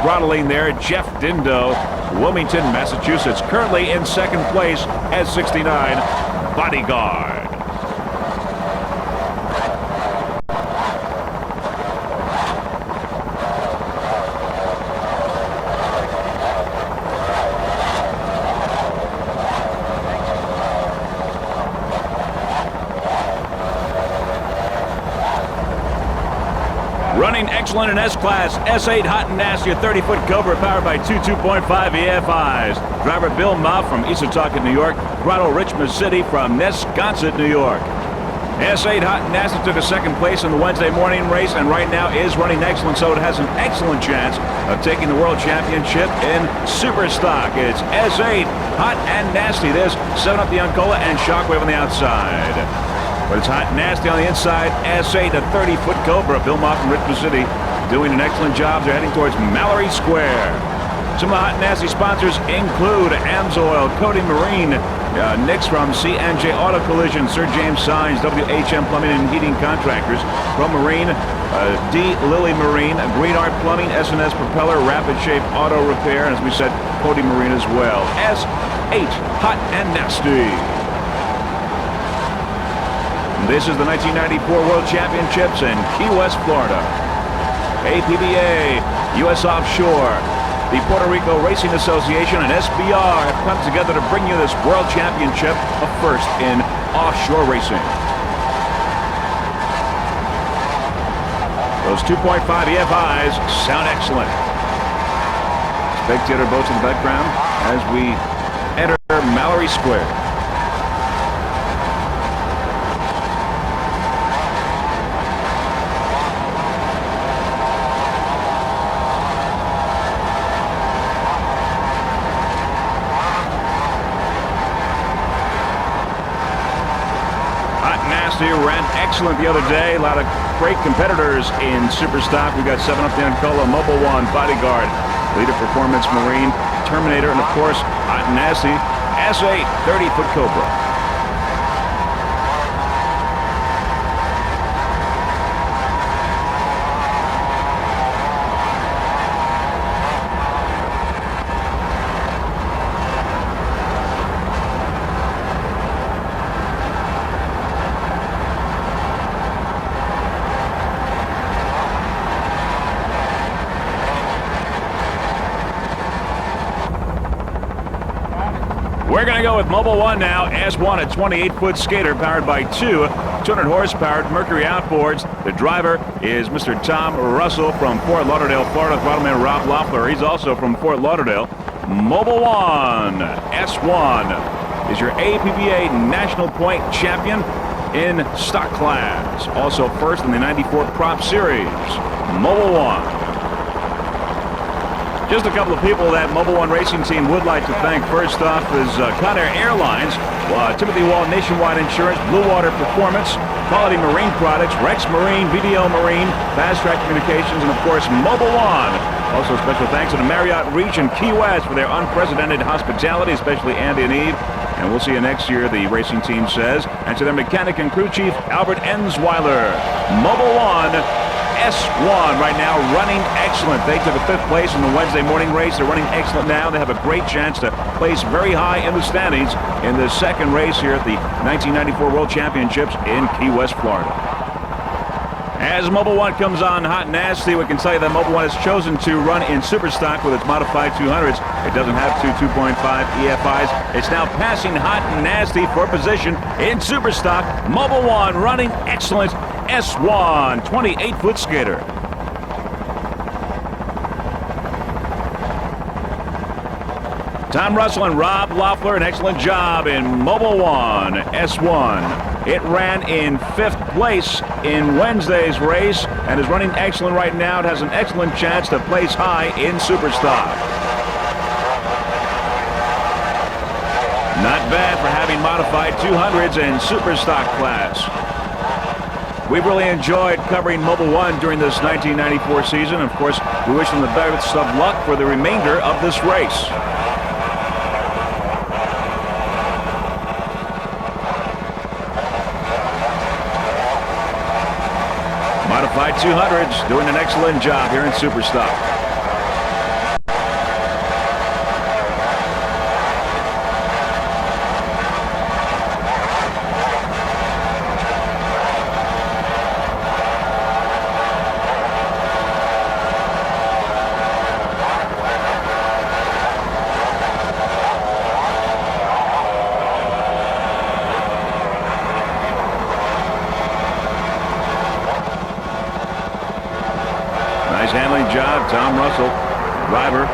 throttling there, Jeff Dindo, Wilmington, Massachusetts, currently in second place, S69 Bodyguard. Running excellent in S-Class, S8 Hot and Nasty, a 30-foot Cobra powered by 2.5 EFI's. Driver Bill Moff from Issaquah, New York. Throttle Richmond City from Nesconset, New York. S8 Hot and Nasty took a second place in the Wednesday morning race, and right now is running excellent, so it has an excellent chance of taking the World Championship in Super Stock. It's S8 Hot and Nasty. There's 7 Up the Uncola and Shockwave on the outside. But it's Hot and Nasty on the inside. S8, a 30-foot Cobra. Bill Moff from Richmond City doing an excellent job. They're heading towards Mallory Square. Some of the Hot and Nasty sponsors include AMSOIL, Cody Marine, Nix from CNJ Auto Collision, Sir James Signs, WHM Plumbing and Heating Contractors, Pro Marine, D. Lilly Marine, Green Art Plumbing, S&S Propeller, Rapid Shape Auto Repair, and as we said, Cody Marine as well. S8, Hot and Nasty. This is the 1994 World Championships in Key West, Florida. APBA, U.S. Offshore, the Puerto Rico Racing Association, and SBR have come together to bring you this World Championship, a first in offshore racing. Those 2.5 EFIs sound excellent. Spectator boats in the background as we enter Mallory Square. Ran excellent the other day. A lot of great competitors in Super Stock. We've got 7 Up the Uncola, Mobile One, Bodyguard, Leader Performance Marine, Terminator, and of course, Hot and Nasty, S8 30-foot Cobra. We're going to go with Mobile One now. S1, a 28-foot skater powered by 200 horsepower Mercury outboards. The driver is Mr. Tom Russell from Fort Lauderdale, Florida. Throttleman Rob Loeffler, he's also from Fort Lauderdale. Mobile One, S1, is your APBA National Point champion in stock class. Also first in the 94 Prop Series. Mobile One. Just a couple of people that Mobil 1 Racing Team would like to thank. First off is Conair Airlines, Timothy Wall Nationwide Insurance, Blue Water Performance, Quality Marine Products, Rex Marine, VDO Marine, Fast Track Communications, and of course Mobil 1. Also special thanks to the Marriott Region Key West for their unprecedented hospitality, especially Andy and Eve. And we'll see you next year, the racing team says. And to their mechanic and crew chief, Albert Ensweiler. Mobil 1 S1 right now running excellent. They took a 5th place in the Wednesday morning race. They're running excellent now. They have a great chance to place very high in the standings in the second race here at the 1994 World Championships in Key West, Florida. As Mobil 1 comes on hot and nasty, we can tell you that Mobil 1 has chosen to run in super stock with its modified 200s. It doesn't have two 2.5 EFIs. It's now passing hot and nasty for position in super stock. Mobil 1 running excellent. S1 28-foot skater. Tom Russell and Rob Loeffler, an excellent job in Mobil 1 S1. It ran in 5th place in Wednesday's race and is running excellent right now. It has an excellent chance to place high in Superstock. Not bad for having modified 200s in Superstock class. We've really enjoyed covering Mobil 1 during this 1994 season. Of course, we wish them the best of luck for the remainder of this race. Modified 200s doing an excellent job here in Superstock. Nice handling job, Tom Russell, driver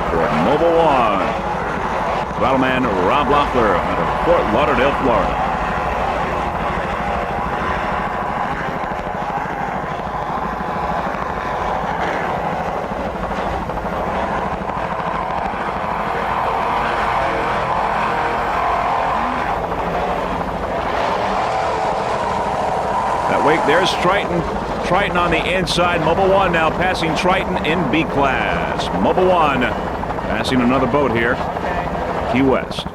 for Mobil 1. Rattleman Rob Loeffler out of Fort Lauderdale, Florida. That wake, there's Triton. Triton on the inside. Mobil 1 now passing Triton in B class. Mobil 1 passing another boat here. Key West.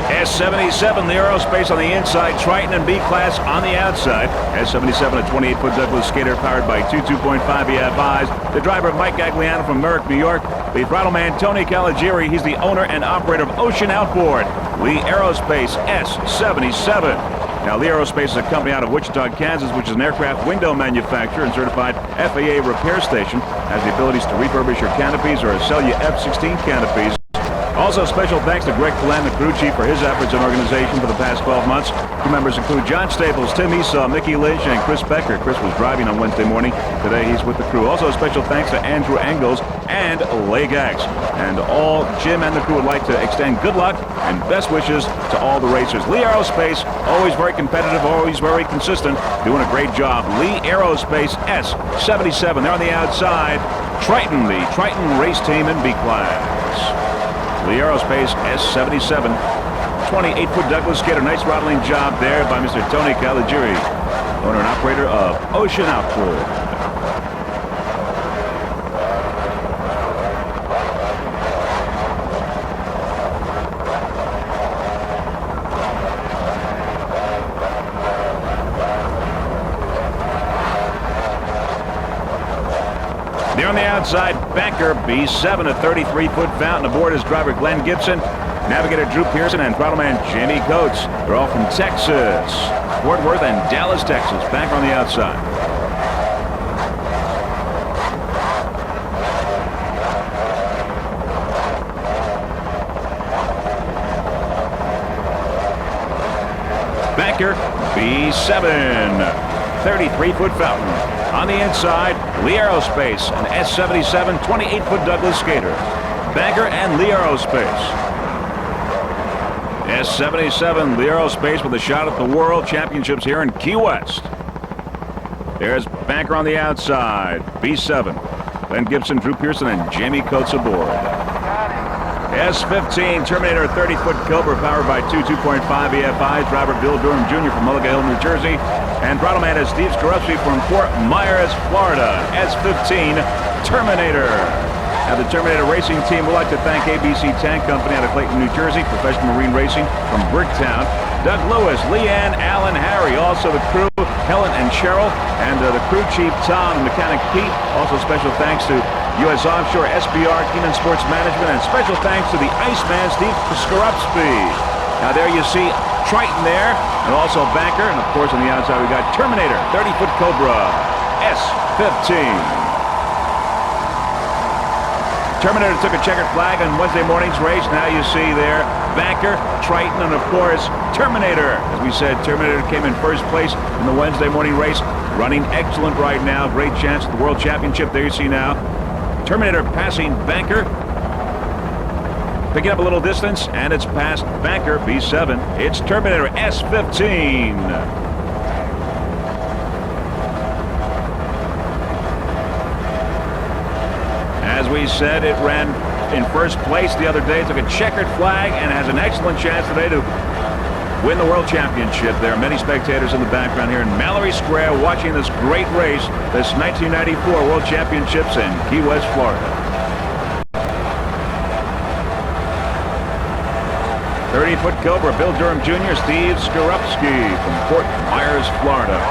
S77, the aerospace on the inside. Triton in B class on the outside. S77, a 28-foot Douglas skater powered by two 2.5 EFIs. The driver, Mike Gagliano from Merrick, New York. The throttle man, Tony Caligieri. He's the owner and operator of Ocean Outboard. Lee Aerospace S77. Now, Lee Aerospace is a company out of Wichita, Kansas, which is an aircraft window manufacturer and certified FAA repair station. Has the abilities to refurbish your canopies or sell you F-16 canopies. Also, special thanks to Greg Phelan, the crew chief, for his efforts and organization for the past 12 months. Crew members include John Staples, Tim Esau, Mickey Lynch, and Chris Becker. Chris was driving on Wednesday morning. Today, he's with the crew. Also, special thanks to Andrew Engels and Leg Gags. And all Jim and the crew would like to extend good luck and best wishes to all the racers. Lee Aerospace, always very competitive, always very consistent, doing a great job. Lee Aerospace S77. They're on the outside. Triton, the Triton race team in B class. Lee Aerospace S77, 28-foot Douglas skater. Nice throttling job there by Mr. Tony Caligieri, owner and operator of Ocean Outboard. There on the outside, Banker B7, a 33-foot fountain. Aboard is driver Glenn Gibson, navigator Drew Pearson, and throttleman Jamie Coates. They're all from Texas, Fort Worth and Dallas, Texas. Banker on the outside. Banker B7, 33-foot fountain. On the inside, Lee Aerospace, an S77, 28-foot Douglas skater. Banker and Lee Aerospace. S77, Lee Aerospace with a shot at the World Championships here in Key West. There's Banker on the outside, B7. Glenn Gibson, Drew Pearson, and Jamie Coates aboard. S-15 Terminator 30-foot Cobra powered by two 2.5 EFIs. Driver Bill Durham Jr. from Mulligan Hill, New Jersey. And throttle man is Steve Skorupski from Fort Myers, Florida. S-15 Terminator. Now, the Terminator Racing Team would like to thank ABC Tank Company out of Clayton, New Jersey, Professional Marine Racing from Bricktown, Doug Lewis, Leanne, Alan, Harry, also the crew, Helen and Cheryl, and the crew chief, Tom, and mechanic Pete. Also special thanks to U.S. Offshore, SBR, Keenan Sports Management, and special thanks to the Iceman, Steve Skorupski. Now, there you see Triton there, and also Banker, and of course on the outside we got Terminator, 30-foot Cobra, S-15. Terminator took a checkered flag on Wednesday morning's race. Now you see there Banker, Triton, and of course Terminator. As we said, Terminator came in first place in the Wednesday morning race, running excellent right now. Great chance at the World Championship. There you see now Terminator passing Banker, picking up a little distance, and it's past Banker, B7. It's Terminator S-15. As we said, it ran in first place the other day, took a checkered flag, and has an excellent chance today to win the World Championship. There are many spectators in the background here in Mallory Square watching this great race, this 1994 World Championships in Key West, Florida. 30-foot Cobra, Bill Durham Jr., Steve Skorupski from Fort Myers, Florida.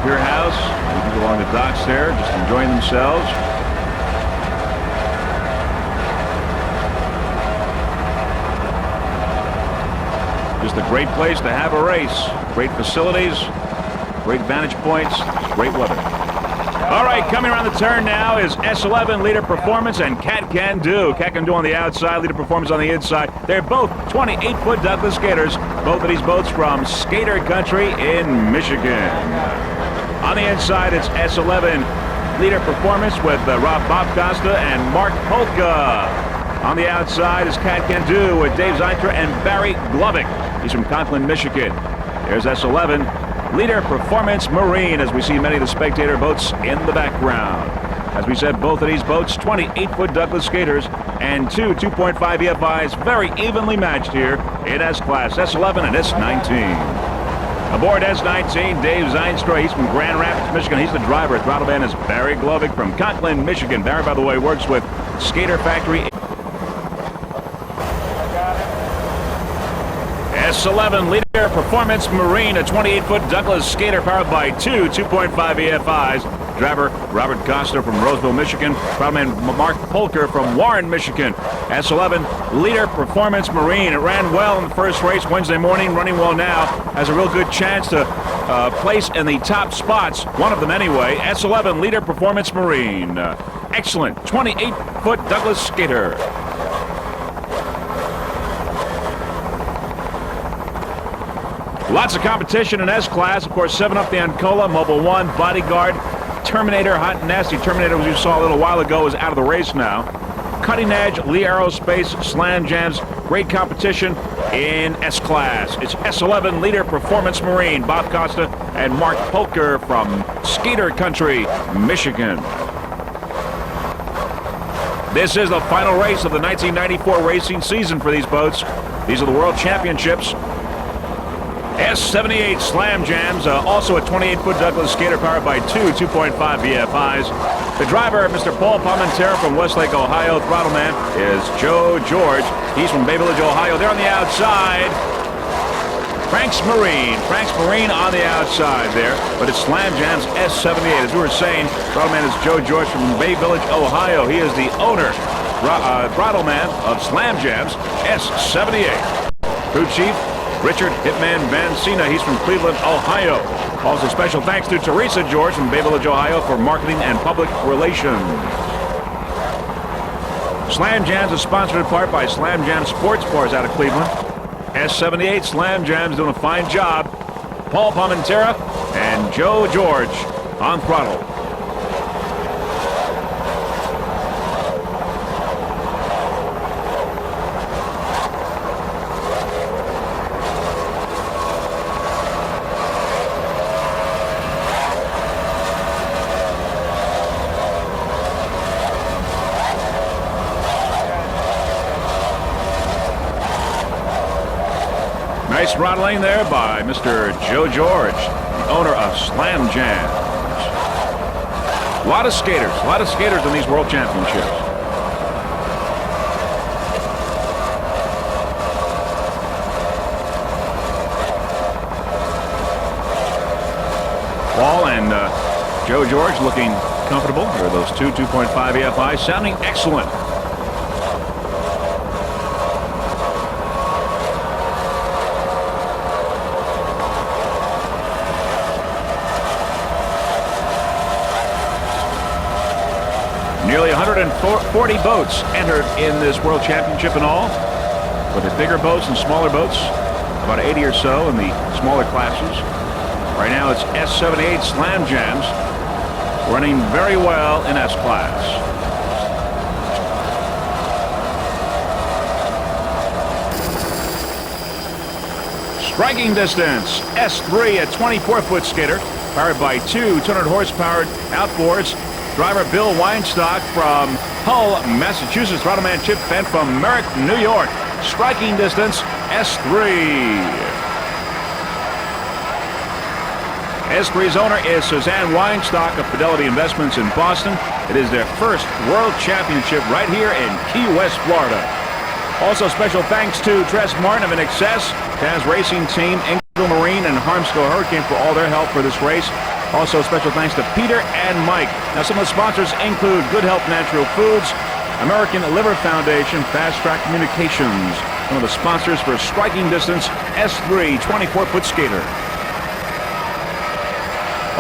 Pier House, people along the docks there, just enjoying themselves. Just a great place to have a race. Great facilities, great vantage points, great weather. All right, coming around the turn now is S11 Leader Performance and Cat Can Do. Cat Can Do on the outside, Leader Performance on the inside. They're both 28-foot Douglas skaters. Both of these boats from Skater Country in Michigan. On the inside, it's S11 Leader Performance with Bob Costa and Mark Polka. On the outside is Cat Can Do with Dave Zintra and Barry Glovick. He's from Conklin, Michigan. There's S11 Leader Performance Marine, as we see many of the spectator boats in the background. As we said, both of these boats, 28-foot Douglas skaters and two 2.5 EFIs, very evenly matched here in S-Class, S11 and S19. Aboard S-19, Dave Zinstra. He's from Grand Rapids, Michigan. He's the driver. Throttle man is Barry Glovick from Conklin, Michigan. Barry, by the way, works with Skater Factory. S11 Leader Performance Marine, a 28-foot Douglas skater powered by two 2.5 EFIs. Driver Robert Costa from Roseville, Michigan. Throttle man Mark Polker from Warren, Michigan. S11 Leader Performance Marine. It ran well in the first race Wednesday morning, running well now. Has a real good chance to place in the top spots, one of them anyway. S11 Leader Performance Marine. Excellent 28-foot Douglas skater. Lots of competition in S-Class. Of course, 7 Up the Ancola, Mobile 1, Bodyguard, Terminator, Hot and Nasty. Terminator, as you saw a little while ago, is out of the race now. Cutting Edge, Lee Aerospace, Slam Jams. Great competition in S-Class. It's S11 Leader Performance Marine, Bob Costa and Mark Polker from Skater Country, Michigan. This is the final race of the 1994 racing season for these boats. These are the World Championships. S78 Slam Jams, also a 28-foot Douglas skater powered by two 2.5 EFIs. The driver, Mr. Paul Palmentero from Westlake, Ohio. Throttle man is Joe George. He's from Bay Village, Ohio. They're on the outside. Frank's Marine on the outside there, but it's Slam Jams S78. As we were saying, throttle man is Joe George from Bay Village, Ohio. He is the owner, throttle man of Slam Jams S78. Crew chief, Richard Hitman Vancina. He's from Cleveland, Ohio. Also special thanks to Teresa George from Bay Village, Ohio for marketing and public relations. Slam Jams is sponsored in part by Slam Jam Sports Bars out of Cleveland. S78 Slam Jams doing a fine job. Paul Palmentera and Joe George on throttle. Nice throttling there by Mr. Joe George, the owner of Slam Jams. A lot of skaters in these World Championships. Paul and Joe George looking comfortable. There are those 2.5 EFIs sounding excellent. Nearly 140 boats entered in this World Championship in all, with the bigger boats and smaller boats, about 80 or so in the smaller classes. Right now it's S78 Slam Jams, running very well in S-Class. Striking distance, S3, a 24-foot skater, powered by two 200 horsepower outboards. Driver Bill Weinstock from Hull, Massachusetts. Throttle man Chip Fent from Merrick, New York. Striking distance, S3. S3's owner is Suzanne Weinstock of Fidelity Investments in Boston. It is their first World Championship right here in Key West, Florida. Also special thanks to Tress Martin of In Excess, Taz Racing Team, Ingle Marine, and Harmsco Hurricane for all their help for this race. Also special thanks to Peter and Mike. Now some of the sponsors include Good Health Natural Foods, American Liver Foundation, Fast Track Communications. Some of the sponsors for Striking Distance S3 24-foot skater.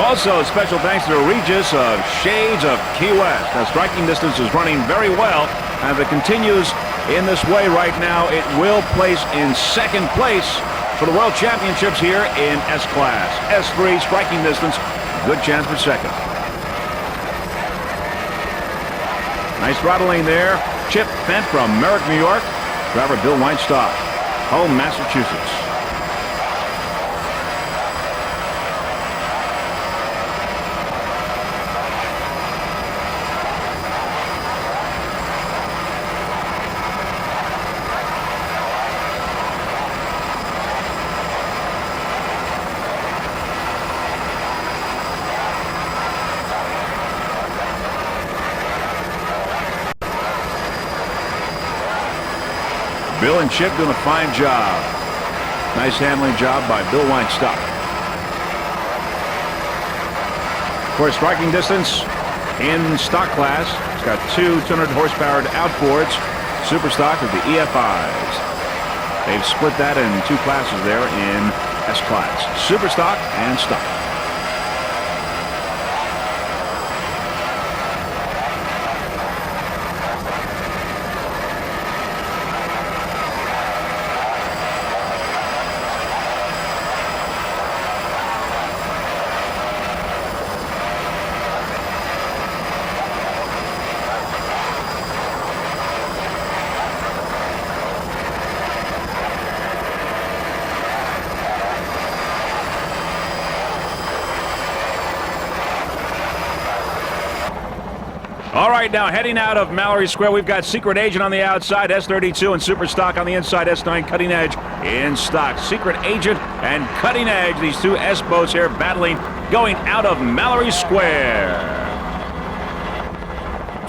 Also special thanks to Regis of Shades of Key West. Now Striking Distance is running very well. As it continues in this way right now, it will place in second place for the World Championships here in S-Class. S3 Striking Distance. Good chance for second. Nice throttling there. Chip Fent from Merrick, New York. Driver Bill Weinstock, Hull, Massachusetts. Bill and Chip doing a fine job. Nice handling job by Bill Weinstock. For striking distance in stock class, it's got two 200 horsepower outboards. Super stock with the EFIs. They've split that in two classes there in S-Class. Super stock and stock. All right, now heading out of Mallory Square, we've got Secret Agent on the outside, S32 and Super Stock on the inside, S9 Cutting Edge in stock. Secret Agent and Cutting Edge, these two S boats here battling, going out of Mallory Square.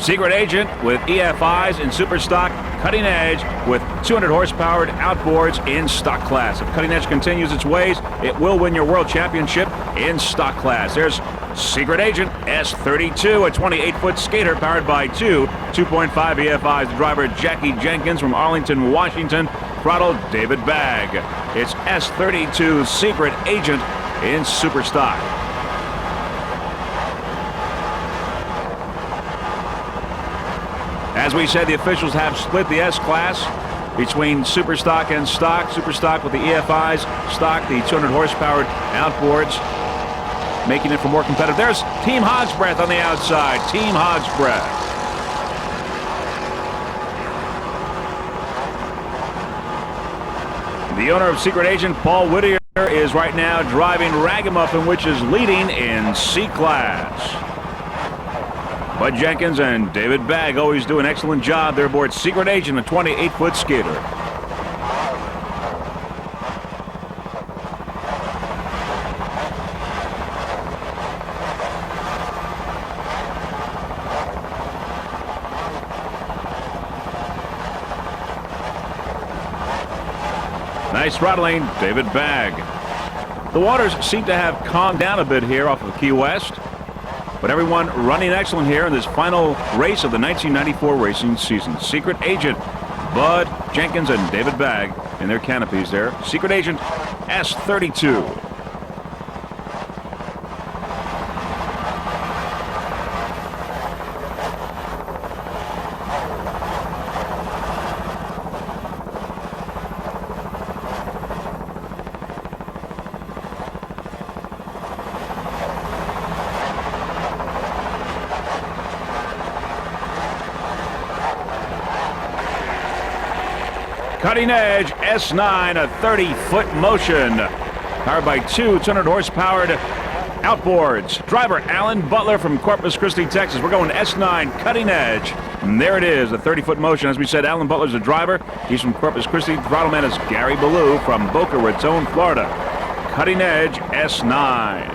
Secret Agent with EFIs and Super Stock. Cutting Edge with 200 horsepower outboards in stock class. If Cutting Edge continues its ways, it will win your World Championship in stock class. There's Secret Agent, S32, a 28-foot skater powered by two 2.5 EFIs. The driver, Jackie Jenkins from Arlington, Washington. Throttle, David Bagg. It's S32 Secret Agent in Super Stock. As we said, the officials have split the S-Class between Super Stock and Stock. Super Stock with the EFIs, Stock the 200 horsepower outboards. making it for more competitive. There's Team Hog's Breath on the outside. Team Hog's Breath. The owner of Secret Agent, Paul Whittier, is right now driving Ragamuffin, which is leading in C-Class. Bud Jenkins and David Bagg always do an excellent job. They're aboard Secret Agent, a 28-foot skater. Nice throttling, David Bagg. The waters seem to have calmed down a bit here off of Key West, but everyone running excellent here in this final race of the 1994 racing season. Secret Agent, Bud Jenkins and David Bagg in their canopies there. Secret Agent S32. Cutting Edge S9, a 30-foot motion. Powered by two 200-horse-powered outboards. Driver Alan Butler from Corpus Christi, Texas. We're going S9 Cutting Edge. And there it is, a 30-foot motion. As we said, Alan Butler's the driver. He's from Corpus Christi. The throttle man is Gary Ballou from Boca Raton, Florida. Cutting Edge S9.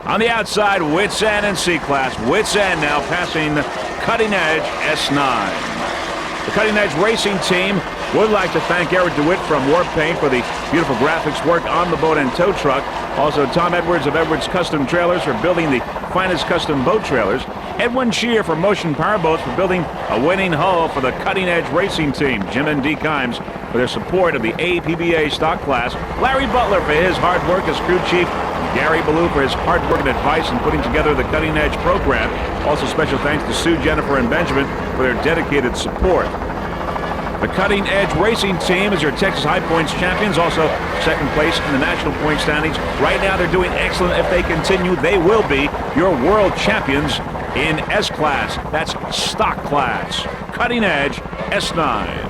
On the outside, Wits End and C-Class. Wits End now passing Cutting Edge S9. The Cutting Edge Racing team would like to thank Eric DeWitt from Warp Paint for the beautiful graphics work on the boat and tow truck. Also, Tom Edwards of Edwards Custom Trailers for building the finest custom boat trailers. Edwin Shear from Motion Powerboats for building a winning hull for the Cutting Edge Racing team. Jim and Dee Kimes for their support of the APBA stock class. Larry Butler for his hard work as crew chief. Gary Ballou for his hard work and advice in putting together the Cutting Edge program. Also special thanks to Sue, Jennifer, and Benjamin for their dedicated support. The Cutting Edge Racing team is your Texas High Points champions, also second place in the national point standings. Right now they're doing excellent. If they continue, they will be your world champions in S-Class. That's stock class. Cutting Edge S9.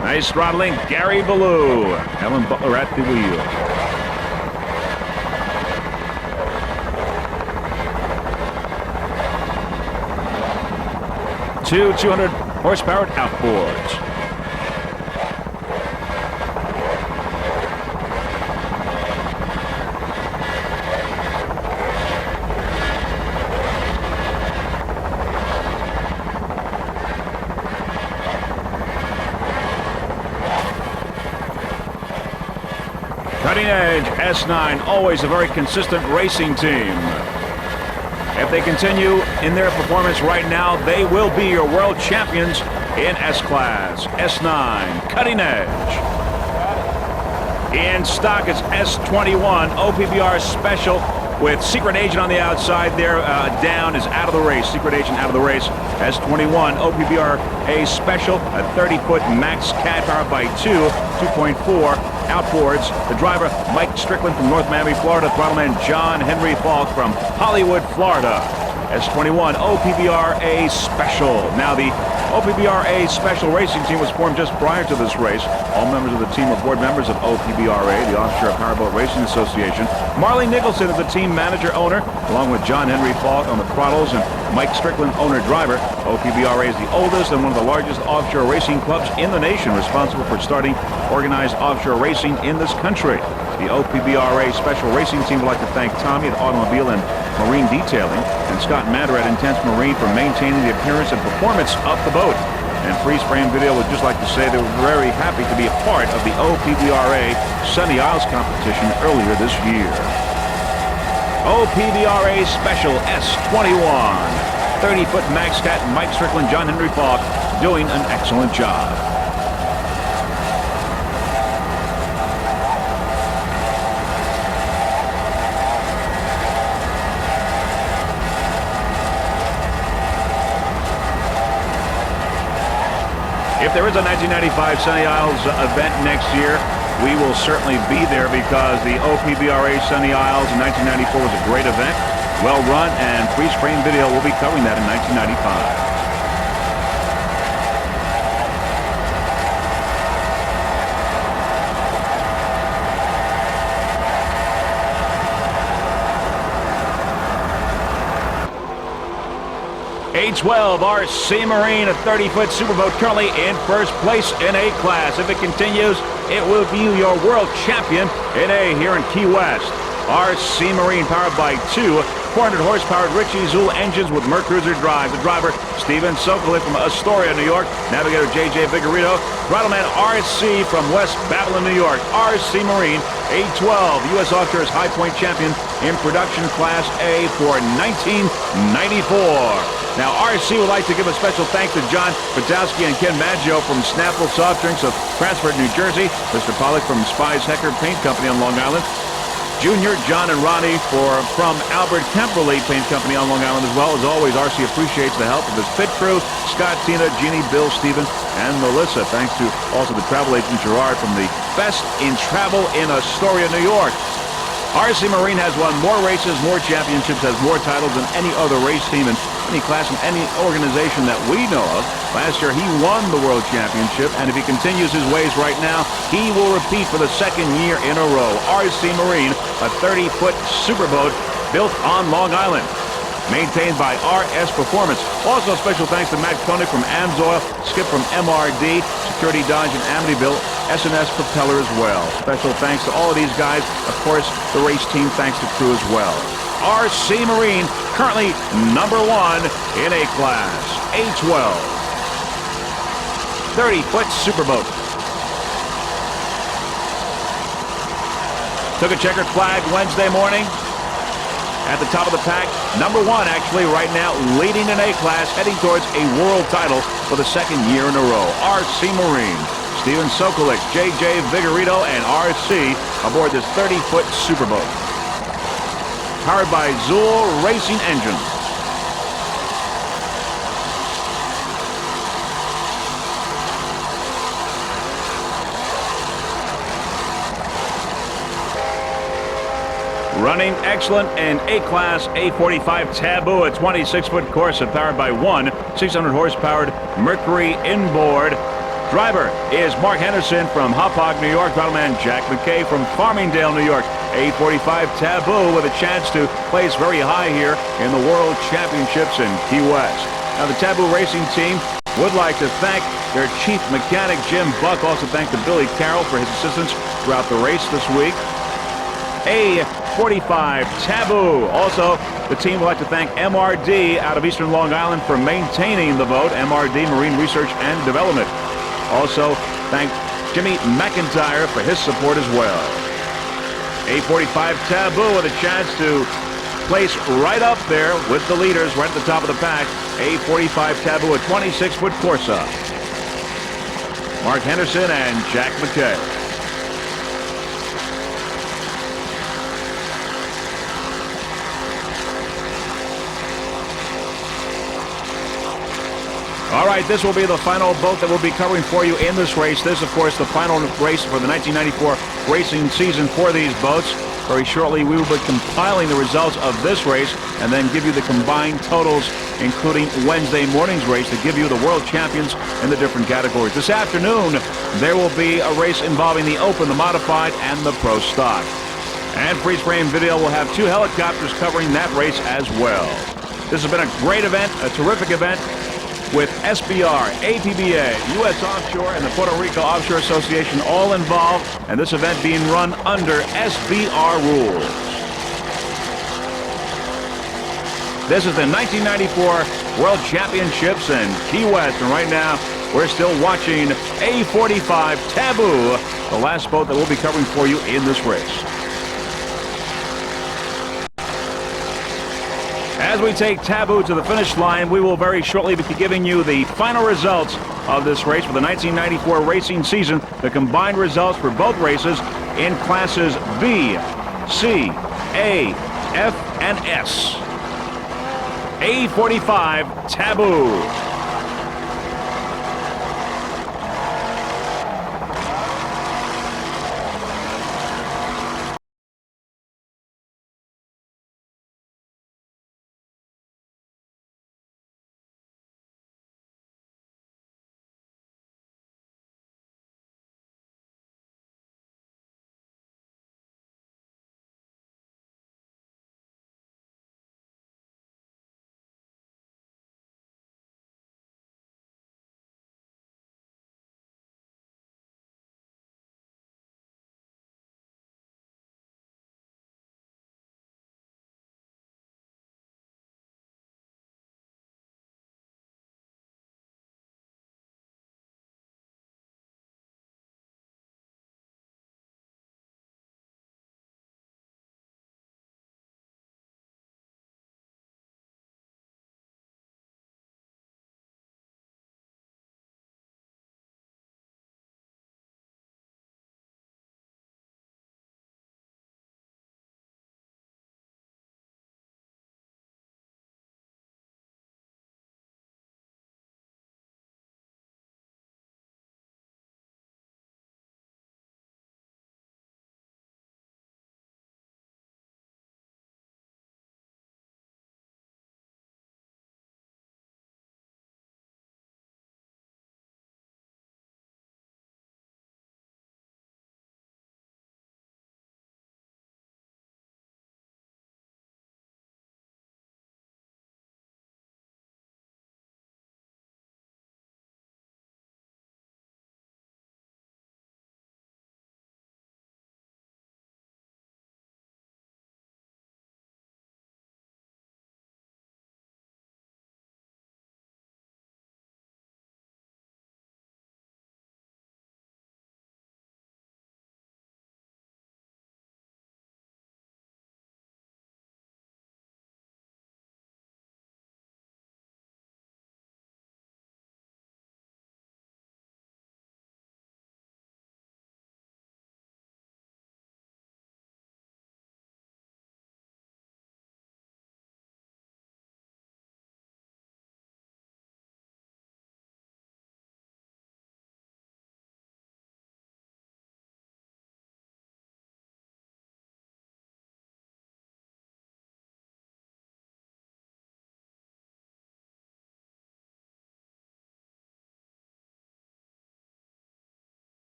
Nice throttling, Gary Ballou. Alan Butler at the wheel. Two 200-horsepowered outboards. Cutting Edge S9, always a very consistent racing team. If they continue in their performance right now, they will be your world champions in S-Class. S9, Cutting Edge. In stock, it's S21, OPBR Special with Secret Agent on the outside there. Down is out of the race. Secret Agent out of the race. S21, OPBR A Special, a 30-foot max cat powered by 2.4 outboards. The driver, Mike Strickland from North Miami, Florida. Throttleman John Henry Falk from Hollywood, Florida. S21 OPBR-A Special. Now the OPBR-A Special Racing Team was formed just prior to this race. All members of the team are board members of OPBR-A, the Offshore Powerboat Racing Association. Marley Nicholson is the team manager-owner, along with John Henry Falk on the throttles and Mike Strickland, owner-driver. OPBR-A is the oldest and one of the largest offshore racing clubs in the nation, responsible for starting organized offshore racing in this country. The OPBR-A Special Racing Team would like to thank Tommy at Automobile and Marine Detailing and Scott Matter at Intense Marine for maintaining the appearance and performance of the boat. And Freeze Frame Video would just like to say they were very happy to be a part of the OPBR-A Sunny Isles competition earlier this year. OPBR-A Special S21. 30-foot max cat Mike Strickland, John Henry Falk doing an excellent job. If there is a 1995 Sunny Isles event next year, we will certainly be there because the OPBRA Sunny Isles in 1994 was a great event, well run, and Freeze Frame Video will be covering that in 1995. A12 RC Marine, a 30-foot superboat, currently in first place in A class. If it continues, it will be your world champion in A here in Key West. RC Marine, powered by two 400-horsepower Ritchie Zool engines with Mercruiser drive. The driver, Steven Sokolik from Astoria, New York. Navigator, J.J. Vigorito. Throttle man, RC from West Babylon, New York. RC Marine, A12, U.S. Offshore's High Point champion in production class A for 1994. Now, RC would like to give a special thanks to John Patowski and Ken Maggio from Snapple Soft Drinks of Cransford, New Jersey. Mr. Pollock from Spies Hecker Paint Company on Long Island. Junior, John, and Ronnie from Albert Kemperly Paint Company on Long Island as well. As always, RC appreciates the help of his pit crew, Scott, Tina, Jeannie, Bill, Stephen, and Melissa. Thanks to also the travel agent Gerard from the Best in Travel in Astoria, New York. RC Marine has won more races, more championships, has more titles than any other race team in any class in any organization that we know of. Last year, he won the World Championship, and if he continues his ways right now, he will repeat for the second year in a row. RC Marine, a 30-foot superboat built on Long Island, maintained by RS Performance. Also, special thanks to Matt Koenig from AMSOIL, Skip from MRD, Security Dodge and Amityville, S&S Propeller as well. Special thanks to all of these guys. Of course, the race team thanks to crew as well. RC Marine, currently #1 in A class. A12. 30-foot superboat. Took a checkered flag Wednesday morning. At the top of the pack, #1 actually right now, leading in A class, heading towards a world title for the second year in a row. RC Marine, Steven Sokolik, J.J. Vigorito, and RC aboard this 30-foot superboat. Powered by Zool Racing engines. Running excellent in A-Class A45 Taboo, a 26-foot Corsa powered by one 600-horsepower Mercury inboard. Driver is Mark Henderson from Hauppauge, New York. Battleman Jack McKay from Farmingdale, New York. A45 Taboo with a chance to place very high here in the World Championships in Key West. Now, the Taboo Racing team would like to thank their chief mechanic, Jim Buck. Also thank to Billy Carroll for his assistance throughout the race this week. A45 Taboo. Also, the team would like to thank MRD out of Eastern Long Island for maintaining the boat. MRD Marine Research and Development. Also, thank Jimmy McIntyre for his support as well. A45 Taboo with a chance to place right up there with the leaders right at the top of the pack. A45 Taboo, a 26-foot Corsa. Mark Henderson and Jack McKay. All right, this will be the final boat that we'll be covering for you in this race. This, of course, the final race for the 1994 racing season for these boats. Very shortly, we will be compiling the results of this race and then give you the combined totals, including Wednesday morning's race, to give you the world champions in the different categories. This afternoon, there will be a race involving the Open, the Modified, and the Pro Stock. And Freeze Frame Video will have two helicopters covering that race as well. This has been a great event, a terrific event, with SBR, APBA, U.S. Offshore, and the Puerto Rico Offshore Association all involved, and this event being run under SBR rules. This is the 1994 World Championships in Key West, and right now we're still watching A45 Taboo, the last boat that we'll be covering for you in this race. As we take Taboo to the finish line, we will very shortly be giving you the final results of this race for the 1994 racing season. The combined results for both races in classes B, C, A, F, and S. A45 Taboo.